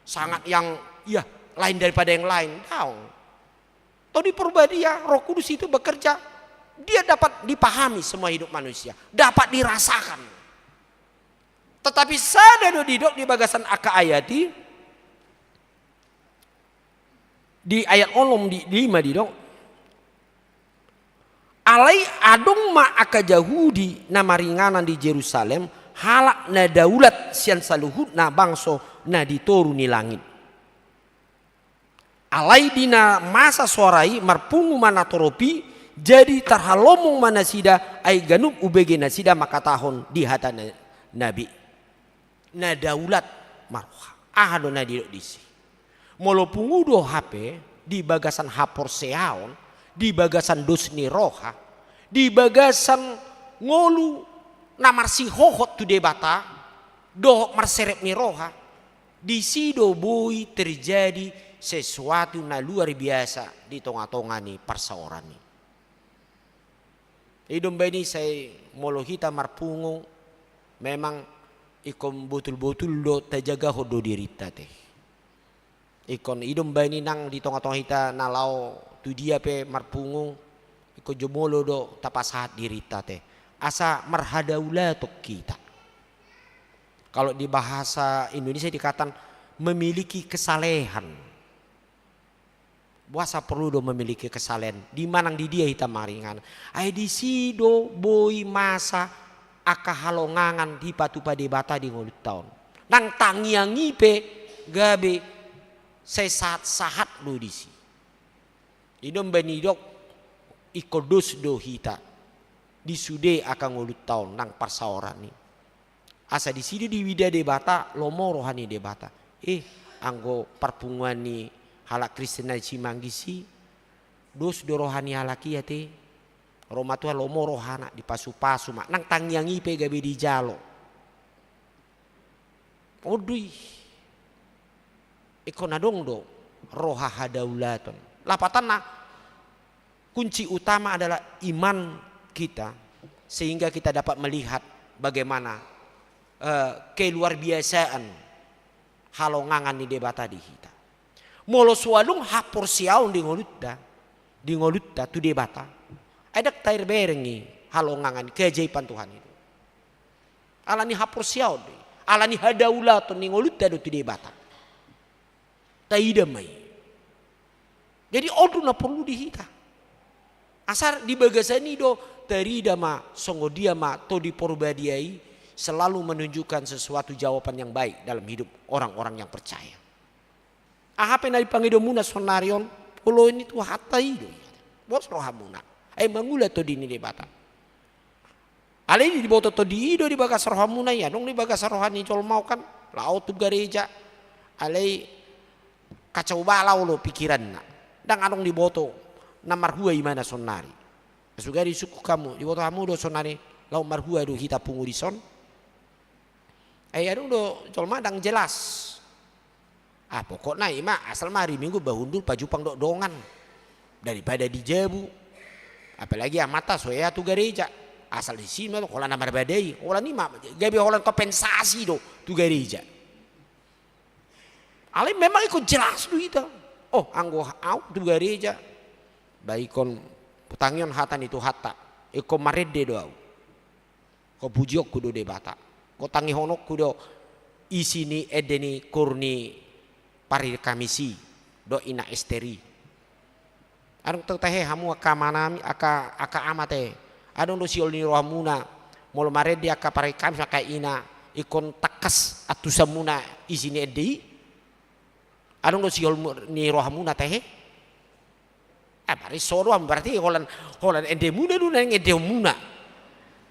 sangat yang ya lain daripada yang lain daong to di Purbadia Roh Kudus itu bekerja dia dapat dipahami semua hidup manusia dapat dirasakan tetapi sada do didok di bagasan aka ayati di ayat olom di 5 didok alai adong ma aka Yahudi na maringanan di Jerusalem halak na daulat sian saluhut na bangso na ditoru ni langit alai dina masa suarai marpungu mana toropi jadi tarhalomong mana sida ay ganub ubege na sida makatahon di hata nabi na daulat marwah ahado na didok disi molo pungudo HP di bagasan hapor seaon di bagasan dosni roha di bagasan ngolu namar si hohot tu debata dohok marserep ni roha di sido boy terjadi sesuatu na luar biasa di tonga-tonga ni parsaoran ni idom beni saya molo hita marpungo memang ikon betul-betul do tajaga hodo dirita teh ikon idom bani nang di tonga-tonga hita nalau tu dia pe marpungo ikon jomolo do tapasahat dirita teh asa marhadaula tok kita kalau di bahasa Indonesia dikatakan memiliki kesalehan buasa perlu do memiliki kesalehan di manang di dia hita maringan ai di sido boy masa aka halongangan di patu pade bata di ngulut tahun nang tangiangi pe gabe sesahat lo disi idom benidok ikodos do hita di sude aka ngulut tahun nang parsaoran ni asa di sini di wida debata lomo rohani debata. Anggo perpunguan ni halak Kristen na cimanggisi dos do rohani halak iya te. Roma tua lomo rohana di pasu-pasu mak nang tangyangi pe gabe di jalo. Odui. Iko nadong do roha hadaulaton. Lapatan na kunci utama adalah iman kita sehingga kita dapat melihat bagaimana keluar biasaan halongangan di debata di kita. Molo sualung hapor siaun di ngolutta tu debata. Ada tair berengi halongangan keajaiban Tuhan itu. Alani hapor siaun, alani hadaulaton di ngolutta tu debata. Taidamai. Jadi oduna perlu dihita. Asar di bagasani do terida ma songo dia ma to di porbadiai selalu menunjukkan sesuatu jawaban yang baik dalam hidup orang-orang yang percaya. Ahape na dipangido muna sonarion pulo ini tu hatai do. Bos rohamuna. Mangula to dini debata. Ale di boto to di ido di bagas rohamuna ya dong di bagas rohani col mau kan lau tu gereja. Ale kacau balau lo pikiran na. Dang anong di boto na marhua imana sonari. Sugari suku kamu di boto kamu do sonari lau marhua do kita pungu di son. Adong do colma dang jelas. Pokoknya ima asal mari minggu bahundul pajupang dok dongan daripada dijabu. Apalagi amata soya tu gereja asal di sini tuh kalau namar badai, kalau ni mah gabe holan kompensasi do tu gereja. Ale memang ikut jelas tu itu. Anggo au tu gereja. Baikon putangion hatan itu hatta. Iko marede do au. Ko bujiok kudo debata. Ko tangi honok kudo isini edeni kurni pari kamisi do ina esteri. Adong tetahe hamu aka manami aka amate. Adong do siol ni rohamuna molo marede aka pari kamis aka ina ikon takas atusamuna isini edei. Adong do siol ni rohamuna tehe. Bari soruam berarti holan endemuna du nang endemuna.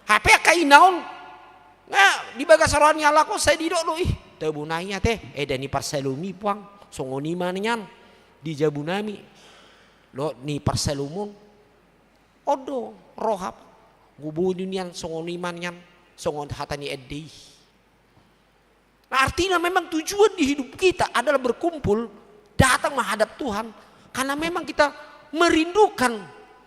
HP aka inaon. Nah, di bagas rohani ala ko saya didok lo tebunainya teh dani parselumi puang songoni manyan di jabunami. Lo ni parselumun odo rohap ngubuni nian songoni manyan songon hatani eddi. Nah, artinya memang tujuan di hidup kita adalah berkumpul datang menghadap Tuhan karena memang kita merindukan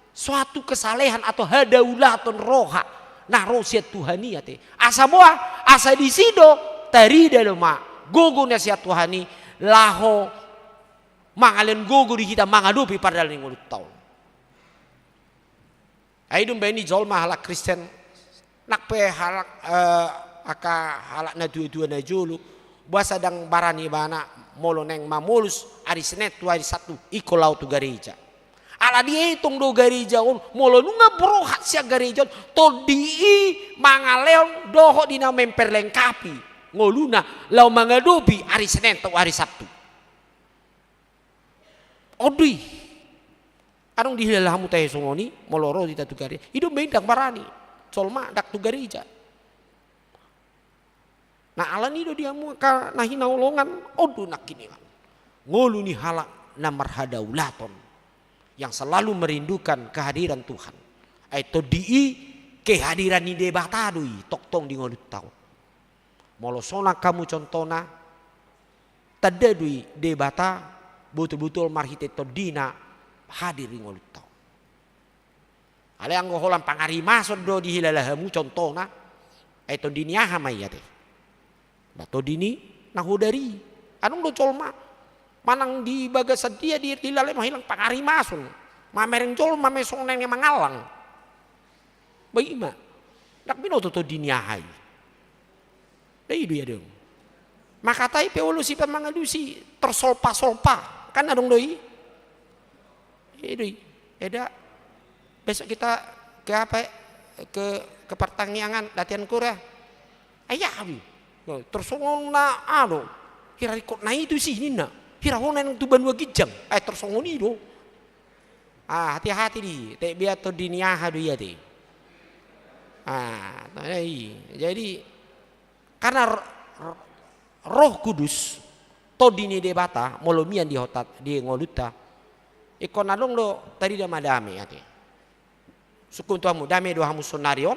suatu kesalehan atau hadaulaton roha nah rosiat Tuhani ate asa boa asa di sido tari dalam gogo nasihat Tuhani laho mangalen gogo di kita mangadupi pada dalam ngulut tahun. Aidum beni jolma halak Kristen nak pe halak aka halak na dua na julu buasa dang barani bana molo neng mamulus hari Senin tu hari Sabtu iko lau tu gereja. Ala dia hitung do gereja molo nunga brohat sia gereja to di mangaleon doho dina memperlengkapi ngoluna lau mangadupi hari Senin tu hari Sabtu. Odui, arong dihilahamu teh songoni, moloro di tatu gari. Hidup bendang barani, colma dak tu gereja. Nah alan itu dia muka nahi naulongan, odu nak kini kan. Ngolu ni halak namar hadaulaton yang selalu merindukan kehadiran Tuhan. Aito di kehadiran ni debata dui, toktong di ngolut tau. Molosona kamu contona, tadadui debata. Betul-betul marhite todina hadir di ngolut tau. Ale anggo holan pangari masod do di hilalahamu contohna to dinia hamai ya teh. Bato dini nahudari. Anong do colma manang di bagas dia di hilale mah hilang pangari mason. Mamereng colma mesong neng mangalang. Bayi ma. Dak bino to dinia hai. Dai itu ya dong. Makatai peolusi pemangadusi tersolpa-solpa. Kan adong doi. Doi. Eda. Besok kita ke apa? Ke pertanian latihan kura. Ayah abi. Tersongon na ado. Hira ikut na itu sih nina. Hira honan tu banua gijang. Tersongon itu. Hati-hati di. Tek biar to diniah adu ya ti. Jadi Karena Roh Kudus to dini debata molomian di hotat di ngoluta ikon along lo tadi dah madame ate sukun tuamu dame do hamu sonarion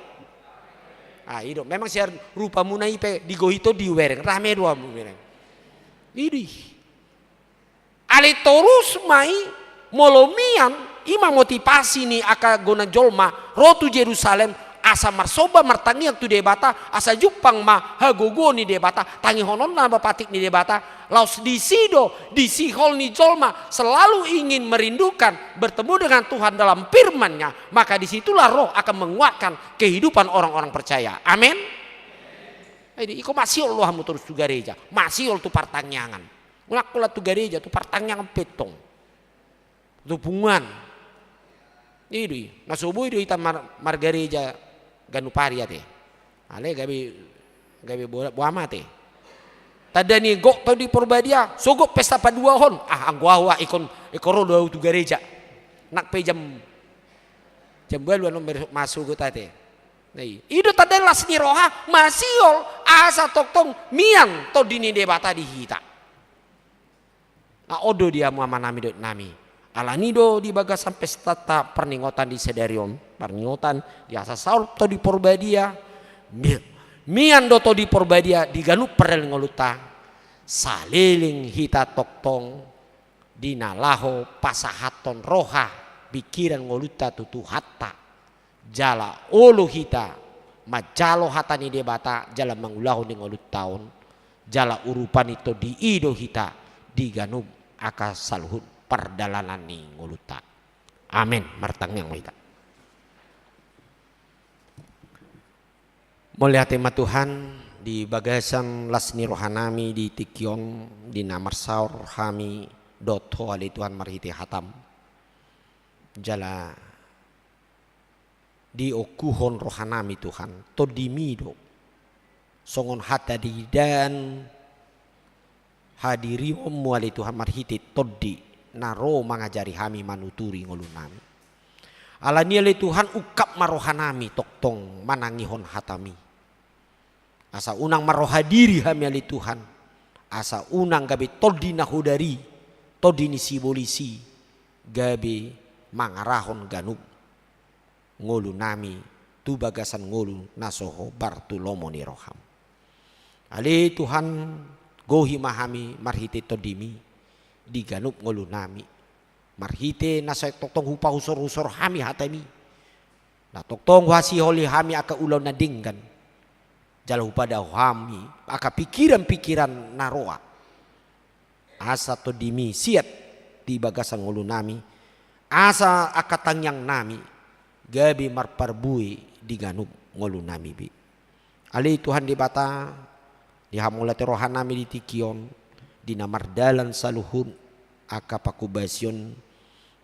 ido memang siar rupa munai pe di gohito di wereng rame do hamu wereng idi ale torus mai molomian ima motivasi ni aka gona jolma rotu Jerusalem asa marsoba martangian tu debata asa jupang ma hagogo ni debata tangi honon na bapatik ni debata laus disido disihol ni jolma selalu ingin merindukan bertemu dengan Tuhan dalam firman-Nya, maka disitulah roh akan menguatkan kehidupan orang-orang percaya. Amin. Jadi iko masih Allah hamu terus tu gereja masih tu partanyangan mulakula tu gereja tu partanyangan petong tu pungan ini nasubu itu ita margereja ganu paria te ale gabe boama te tada ni gok to di Purbadia sogok pesta padua hon angguawa ikon ikoro do tu gereja nak pe jam balu nomor masuk tate nei ido tada las ni roha masiol asa toktong miang to dini debata di hita na odo dia muamanami dot nami alanido di bagasan pesta perningotan di Sedarion perningotan di asa saur to di Purbadia mian do to di Purbadia di ganup perel ngoluta saliling hita toktong di nalaho pasahaton roha pikiran ngoluta tutu hatta jala ulu hita majalo hata ni debata jala mangulahu ni ngolut taun jala urupan itu di ido hita di ganup aka saluhut perdalanan ni nguluta. Amin. Martangyang kita. Melihat tema Tuhan di bagasan lasni rohanami di Tikion di namar saur hami doto ali Tuhan marhiti hatam jala di okuhon rohanami Tuhan to dimido songon hata di dan hadiri muali Tuhan marhiti todi naro mangajari hami manuturi ngolunami alania le Tuhan ukap marohanami toktong manangihon hatami asa unang marohadiri hami ali Tuhan asa unang gabe todi nahudari todi ni sibolisi gabe mangarahon ganub ngolunami tu bagasan ngolu nasoho Bartulomo ni roham ali Tuhan gohi mahami marhiti todimi di ganup ngolunami marhite nasa toktong hupa husor hami hatami na toktong wasi holi hami aka ulaw na dinggan jala hupa daw hami aka pikiran naroa asa to dimi siat di bagasan ngolunami asa aka tangyang nami gabi marparbui di ganup ngolunami bi ali Tuhan di bata di hamulate rohanami di Tikion di namardalan saluhun aka pakubasyon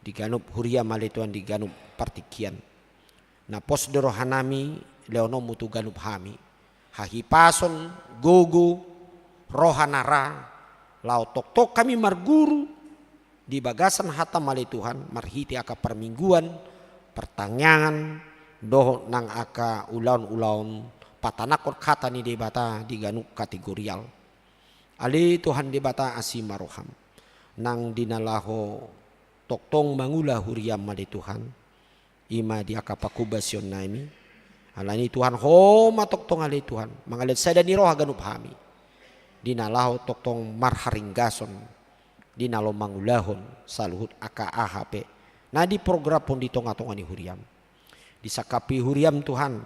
di ganup huria mali Tuhan di ganup partikian na pos de rohanami leono mutu ganup hami hahipason gogo rohanara lau tok kami marguru di bagasan hata mali Tuhan marhiti aka permingguan pertanyangan doh nang aka ulaun patanakor kata ni debata di ganup kategorial ali Tuhan debata asimaroham nang dinalaho toktong mangula huriam mali Tuhan ima di akapakubasyon naimi alani Tuhan homa toktong ali Tuhan mangalit sada ni roha ganup hami dinalaho toktong marharinggason dinalo mangulahon saluhut aka AHP na di program pun ditonga-tonga ni huriam disakapi huriam Tuhan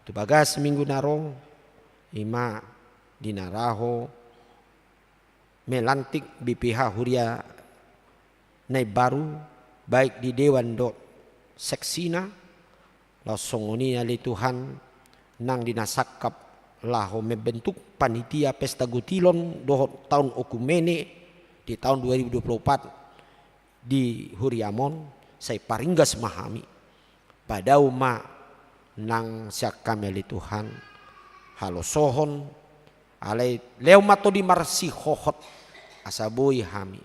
tu bagas minggu naro ima dinaraho melantik BPH huria naik baru baik di Dewan do seksina langsung ali Tuhan nang dinasakap laho membentuk panitia pesta gutilon do tahun okumene di tahun 2024 di Huriamon saya paringgas mahami pada uma nang siak kami ali Tuhan halo sohon alai leo mato di marsi hohot asaboi hami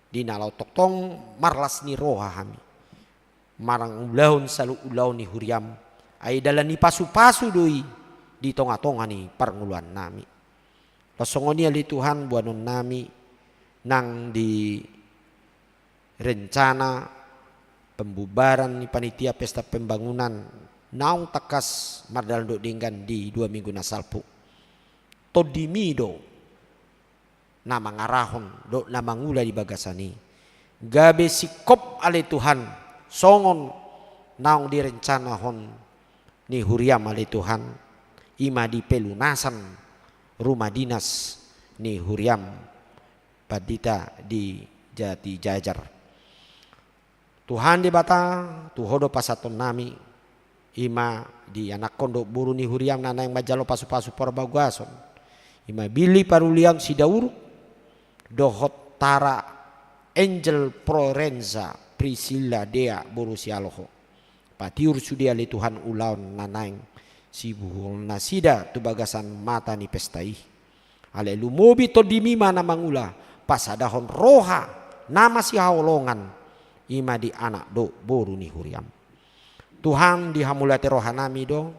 di nalau toktong marlas ni roha hami marang ulahun salu ulaun ni huriam ai dalani pasu-pasu doi di tonga-tonga ni parnguluan nami. Pasongonia li Tuhan buanon nami nang di rencana pembubaran ni panitia pesta pembangunan naung takas mardaldo dinggan di 2 minggu na salpu. Todimido na mangarahon do na mangula di bagasani. Gabe sikop ale Tuhan songon naung direncana hon ni huriam ale Tuhan ima di pelunasan rumah dinas ni huriam padita di Jati Jajar. Tuhan di bata tuhodo pasaton nami ima di anak kondo buru ni huriam nana yang majalo pasu-pasu porbaguason ima bili paruliang si dauruk dohot tara Angel Prorenza Priscilla Dea buru si aloho patiur sudia li Tuhan ulaun nanaing si buhul nasida tu bagasan mata ni pestai ale lumobi to dimima na mangula pasadahon roha nama si haolongan ima di anak do boru ni huriam. Tuhan dihamulati roha nami do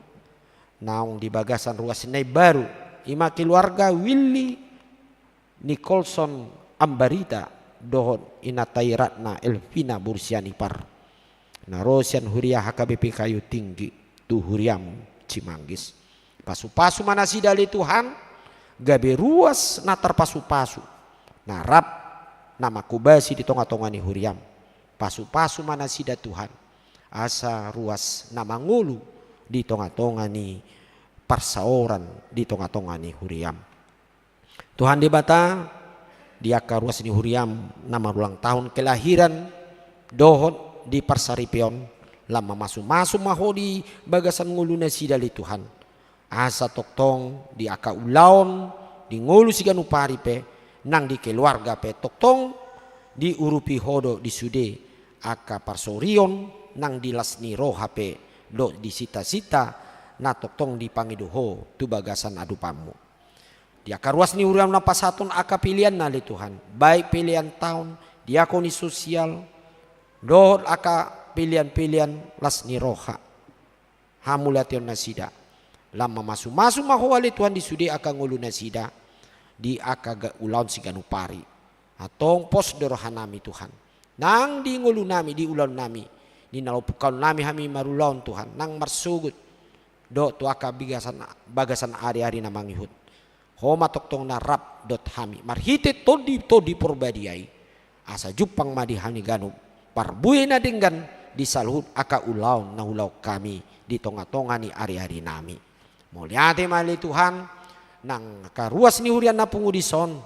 naung di bagasan ruas senai baru ima keluarga Willy Nicholson Ambarita dohon inatai ratna Elvina Bursiani par narosian huria HKBP Kayu Tinggi tu huriam Cimanggis. Pasu-pasu mana sida li Tuhan gabe ruas na terpasu-pasu narap nama kubasi di tonga-tonga ni huriam. Pasu-pasu mana sida Tuhan asa ruas nama ngulu di tonga-tonga ni parsaoran di tonga-tonga ni huriam. Tuhan di bata dia ka ruas ni huriam nama ulang tahun kelahiran dohon di Parsaripion lama masu-masu maho di bagasan ngulu na sida li Tuhan asa toktong di aka ulaon di ngulu siganu paripe nang di keluarga pe toktong di urupi hodo di sude aka parsorion nang di lasni roha pe do di sita-sita na toktong di pangiduho tu bagasan adupamu di aka ruas ni huriam na pasaton aka pilihan na li Tuhan baik pilihan tahun diakoni sosial do aka pilihan-pilihan lasni roha hamulation nasida lama masu-masu mahuali Tuhan di sudi aka ngulu nasida di aka ulaun siganu pari atong pos deroha nami Tuhan nang di ngulu nami di ulaun nami di nalopukal nami hami marulaun Tuhan nang marsugut do tu aka bagasan ari-ari na mangihut homa toktong na rap dot hami marhite todi porbadiai asa jupang madi hani ganu parbuye na dinggan di salhut aka ulaun na ulau kami di tonga-tonga ni ari-ari nami. Mulyate mali Tuhan nang karuas ni hurian na pungudison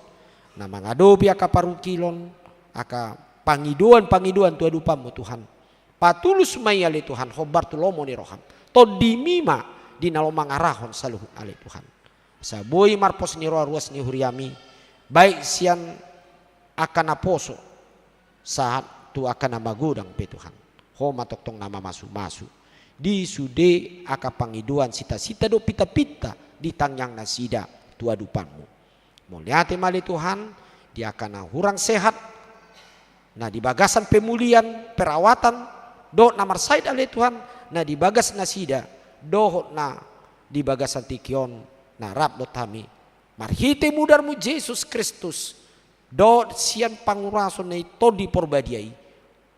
na mangadopi aka parukilon aka pangiduan tu adupamu Tuhan. Patulus mayali Tuhan hobar tulomo ni roham. Todimima di nalomang arahon saluhut ali Tuhan. Saboy marpos ni ruas ni huriami baik sian akan aposo saat tu akan magudang pe Tuhan. Homa toktong nama masu-masu di sude aka pangiduan sita-sita do pita-pita di tangyang nasida tu adupanmu. Mulyate mali Tuhan dia akan hurang sehat nah di bagasan pemulihan perawatan do namar said ale Tuhan nah di bagas nasida do na di bagasan tikion na rap do tami marhite mudarmu Yesus Kristus do sian pangurason na ito di porbadiai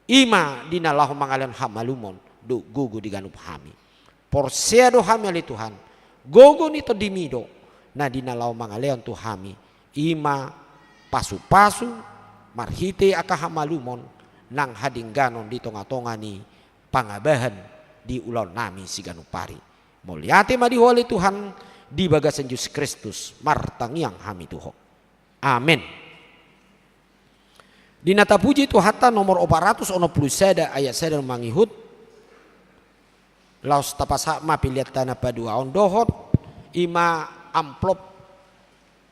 ima dinalahu mangalian hamalumon do gugu diganup hami porseado hami ali Tuhan gogo nito dimido na dinalahu mangalian tu hami ima pasu-pasu marhite aka hamalumon nang hadingganon di tonga-tonga ni pangabahan di ulon nami siganupari mulyate madiholi Tuhan di bagasan Yesus Kristus martangiang hami tuho amin. Dinata puji tu hatta nomor 400 ono plus seda ayat seda mangihut laos tapasak ma pilihat tanah padua on dohot ima amplop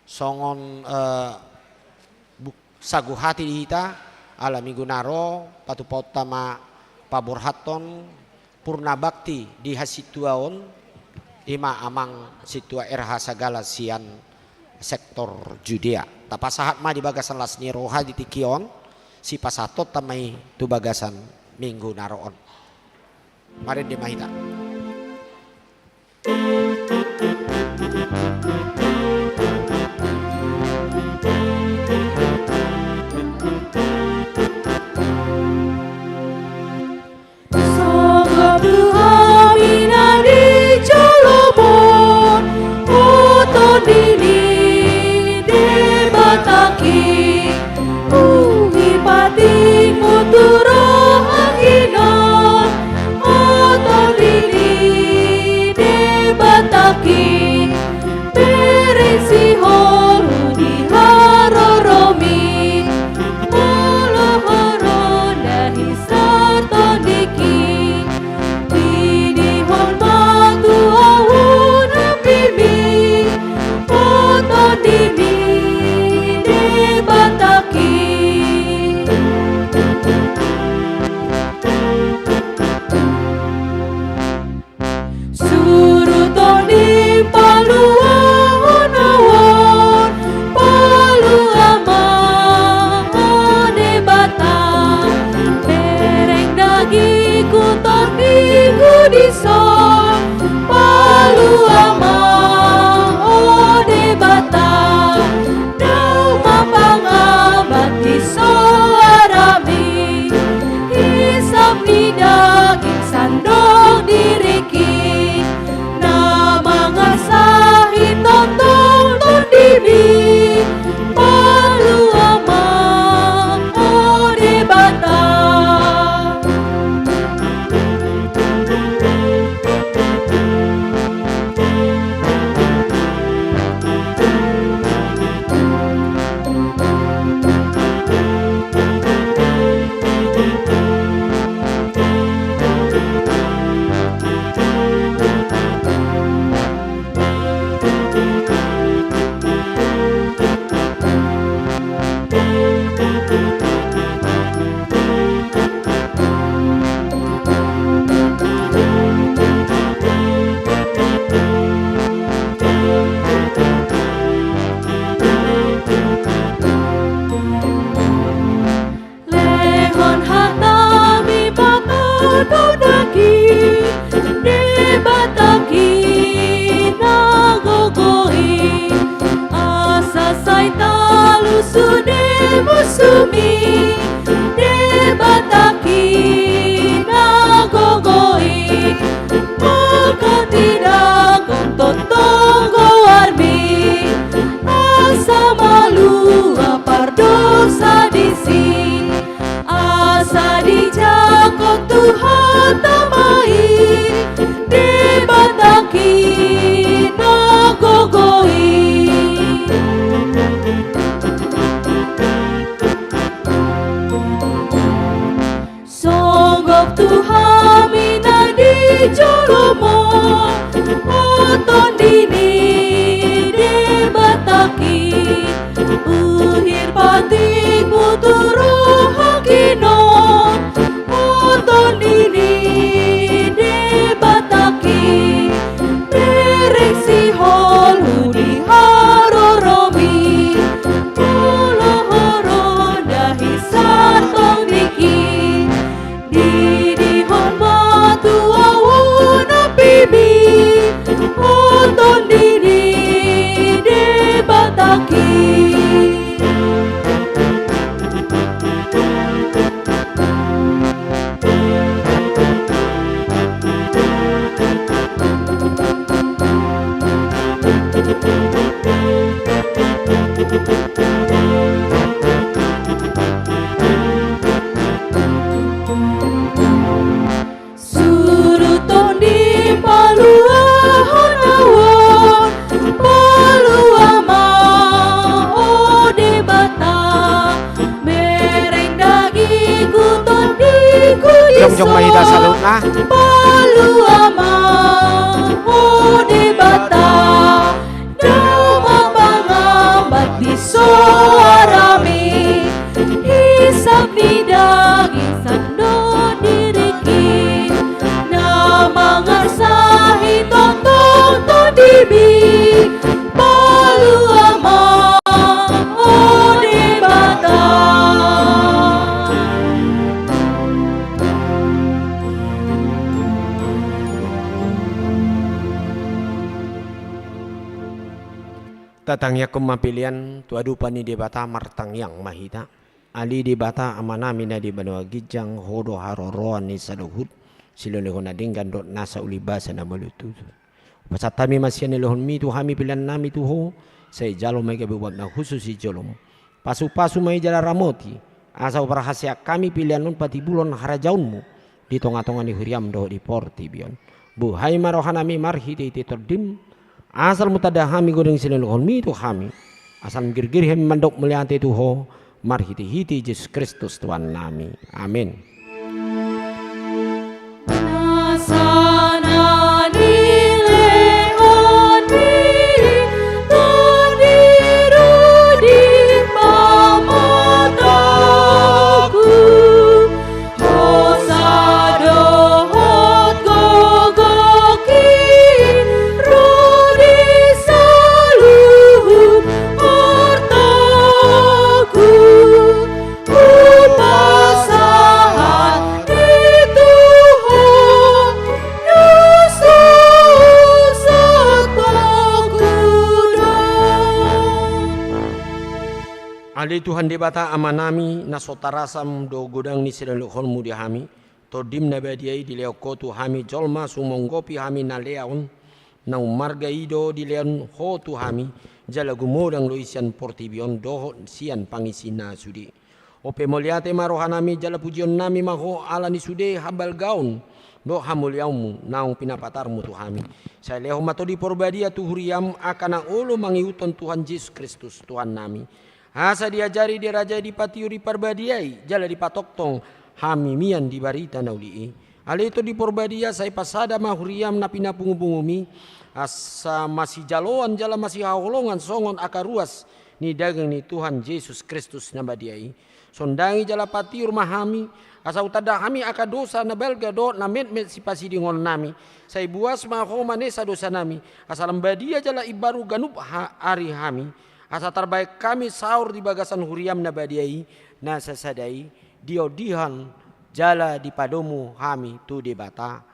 songon sagu hati di hita ala minggu naro patu potama paborhaton purna bakti di hasituaon ima amang situa RH sagala sian sektor Judea tapasahat ma di bagasan lasni roha di tikion si pasatot tamay tu bagasan minggu naroon mari di mahita. musumi debataki nagogoi maka tidak kontotongo warmi asa malu apar dosa disi asa dijakot Tuhan tamai debataki nagogoi songgok Tuhan minadi jolomo oton dini debataki uhir patik muturu hakino oton dini debataki direksi hol hudi haroromi holo dahi satong diki Didi hormat tuawuna pibi oton dini debataki Suruton di palua honawon palua ma debata mereng dagi kuton di Jom mahita salut na. palua ma debata nama pangambat di soarami hisap di daging sando diriki nama ngarsahi tonton dibi palua ma debata Tatangya kumapilian tuadu pani debata martang yang mahita ali debata amanami na di banua gijang hodo haroroan ni saluhut silolehon ading gandot nasa ulibasa na malutu pasatami masyan nilehon mi tu hami pilihan nami tu ho say jalo may kabubuat na khusus si jolom pasu-pasu may jala ramoti asa uparahasya kami pilihan nun pati bulon harajaunmu di tonga-tonga ni huriam doho di porti bion buhay marohanami marhiti titordim asal mutada hami godeng silolehon mi tu hami asal mgirgir hami mandok meliante tu ho marhiti-hiti Yesus Kristus Tuhan nami. Amin. Ali Tuhan debata amanami nasotarasam do godang ni silaluhon mudi hami todim nabadiai di leoko tu hami jolma sumonggopi hami na leon na umarga ido di leon ho tu hami jalagu modang lo isian portibion doho sian pangisina sudi ope moliate marohanami jala pujion nami maho ala ni sude habal gaun do hamuliaumu naung pinapatarmu tu hami saya leho matodi porbadia tu huriam akana ulu mangiuton Tuhan Yesus Kristus Tuhan nami asa diajari di raja di patiu di parbadiai jala di patoktong hami mian di barita naulii ali itu di porbadia saya pasada mahuriam na pinapungubungumi asa masih jaloan jala masih haholongan songon akaruas ni dagang ni Tuhan Yesus Kristus nabadiai sondangi jala patiur mahami asa utada kami aka dosa na belga do na met si pasidingon nami saya buas maho manesa dosa nami asal badia jala ibaru ganup ari hami asa terbaik kami sahur di bagasan huriam nabadiai nasa sadai diodihan jala di padomu hami tu debata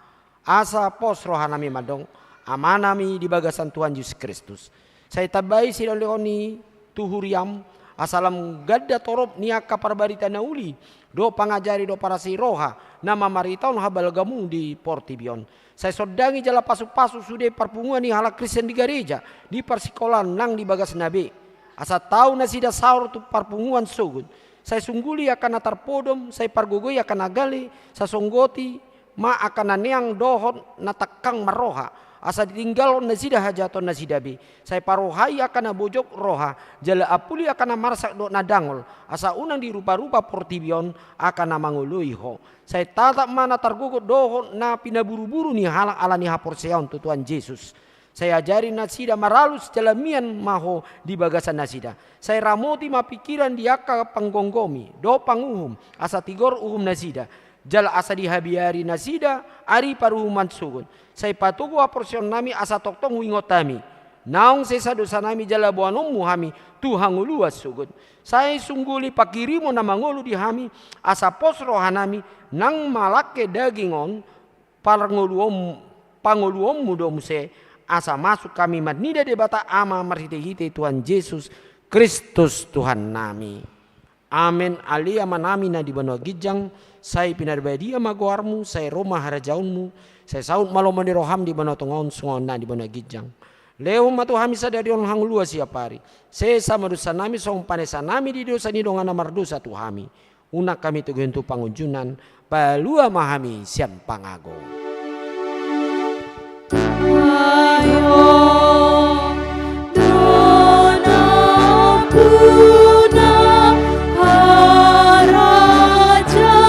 asa pos rohanami madong amanami di bagasan Tuhan Yesus Kristus saya tabai silolehoni tu huriam asalam gadda torop niaka parbarita nauli do pangajari do para siroha nama maritaon habal gamu di Portibion. Saya sodangi jala pasu-pasu sudah perpunguan ni halak Kristen di gereja di persikolan nang di bagas nabi asa tahu nasida saur tu perpunguan sugut. Saya sungguli akan atar podom, saya pargogoi akan agali, saya songgoti ma akan aneang dohon natakang maroha. Asa ditinggal nasida hajaton nasidabi. Saya parohai akan abojok roha, jala apuli akan amarsak do nadangol. Asa unang di rupa-rupa Portibion akan amangului ho. Saya tatap mana targugot dohon na pinaburu-buru ni halang ala ni haporseon tu Tuhan Yesus. Saya ajari nasida maralus jalamian maho di bagasan nasida. Saya ramoti mapikiran diaka panggonggomi do panguhum asa tigor uhum nasida. Jala asa dihabiari nasida ari paruhuman sugun. Saya patugu aporsion nami asa toktong wingotami. Naung sesa dosa nami jala buanom muhami Tuhan uluas sugun. Saya sungguli pakirimo na mangolu di hami asa pos rohanami nang malake dagingon pangoluom mudomse asa masuk kami madnida debata ama marhite-hite Tuhan Yesus Kristus Tuhan nami. Amin. Alia manami na di benua gijang. Saya pinarbadia magoarmu, saya Roma harajaunmu, saya saud malo roham di benua tongon sungon na di benua gijang. Leo matu hamisa dari on hang luas siapari. Saya sama dosa nami song panesa nami di dosa ni dongana mardosa tuhami. Unak kami tegentu pangunjunan palua mahami siam pangago. Ayo dona puna haraja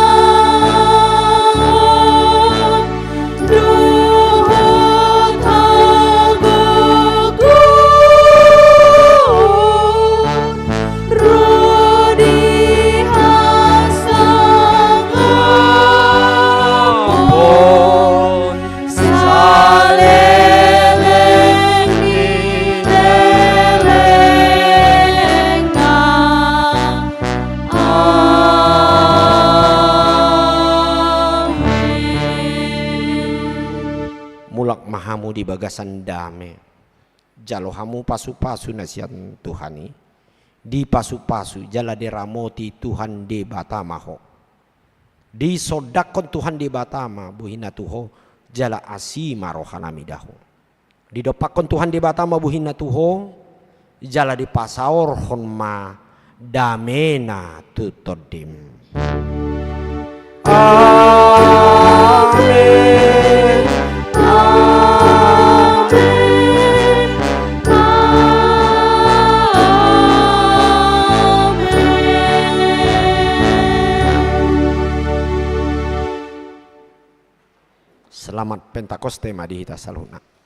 dohot agogo rodi hasangapon saleleng di deleng Mulak mahamu di bagasan dame. Jalo hamu pasu-pasu nasihan Tuhani. Di pasu-pasu jala deramoti Tuhan de batamaho. Di sodakon Tuhan de batama buhina tuho jala asima rohanami daho. Di dopakon Tuhan de batama buhina tuho jala di pasaor honma damena tutodim. Amin. Selamat Pentakoste Madihita Saluna.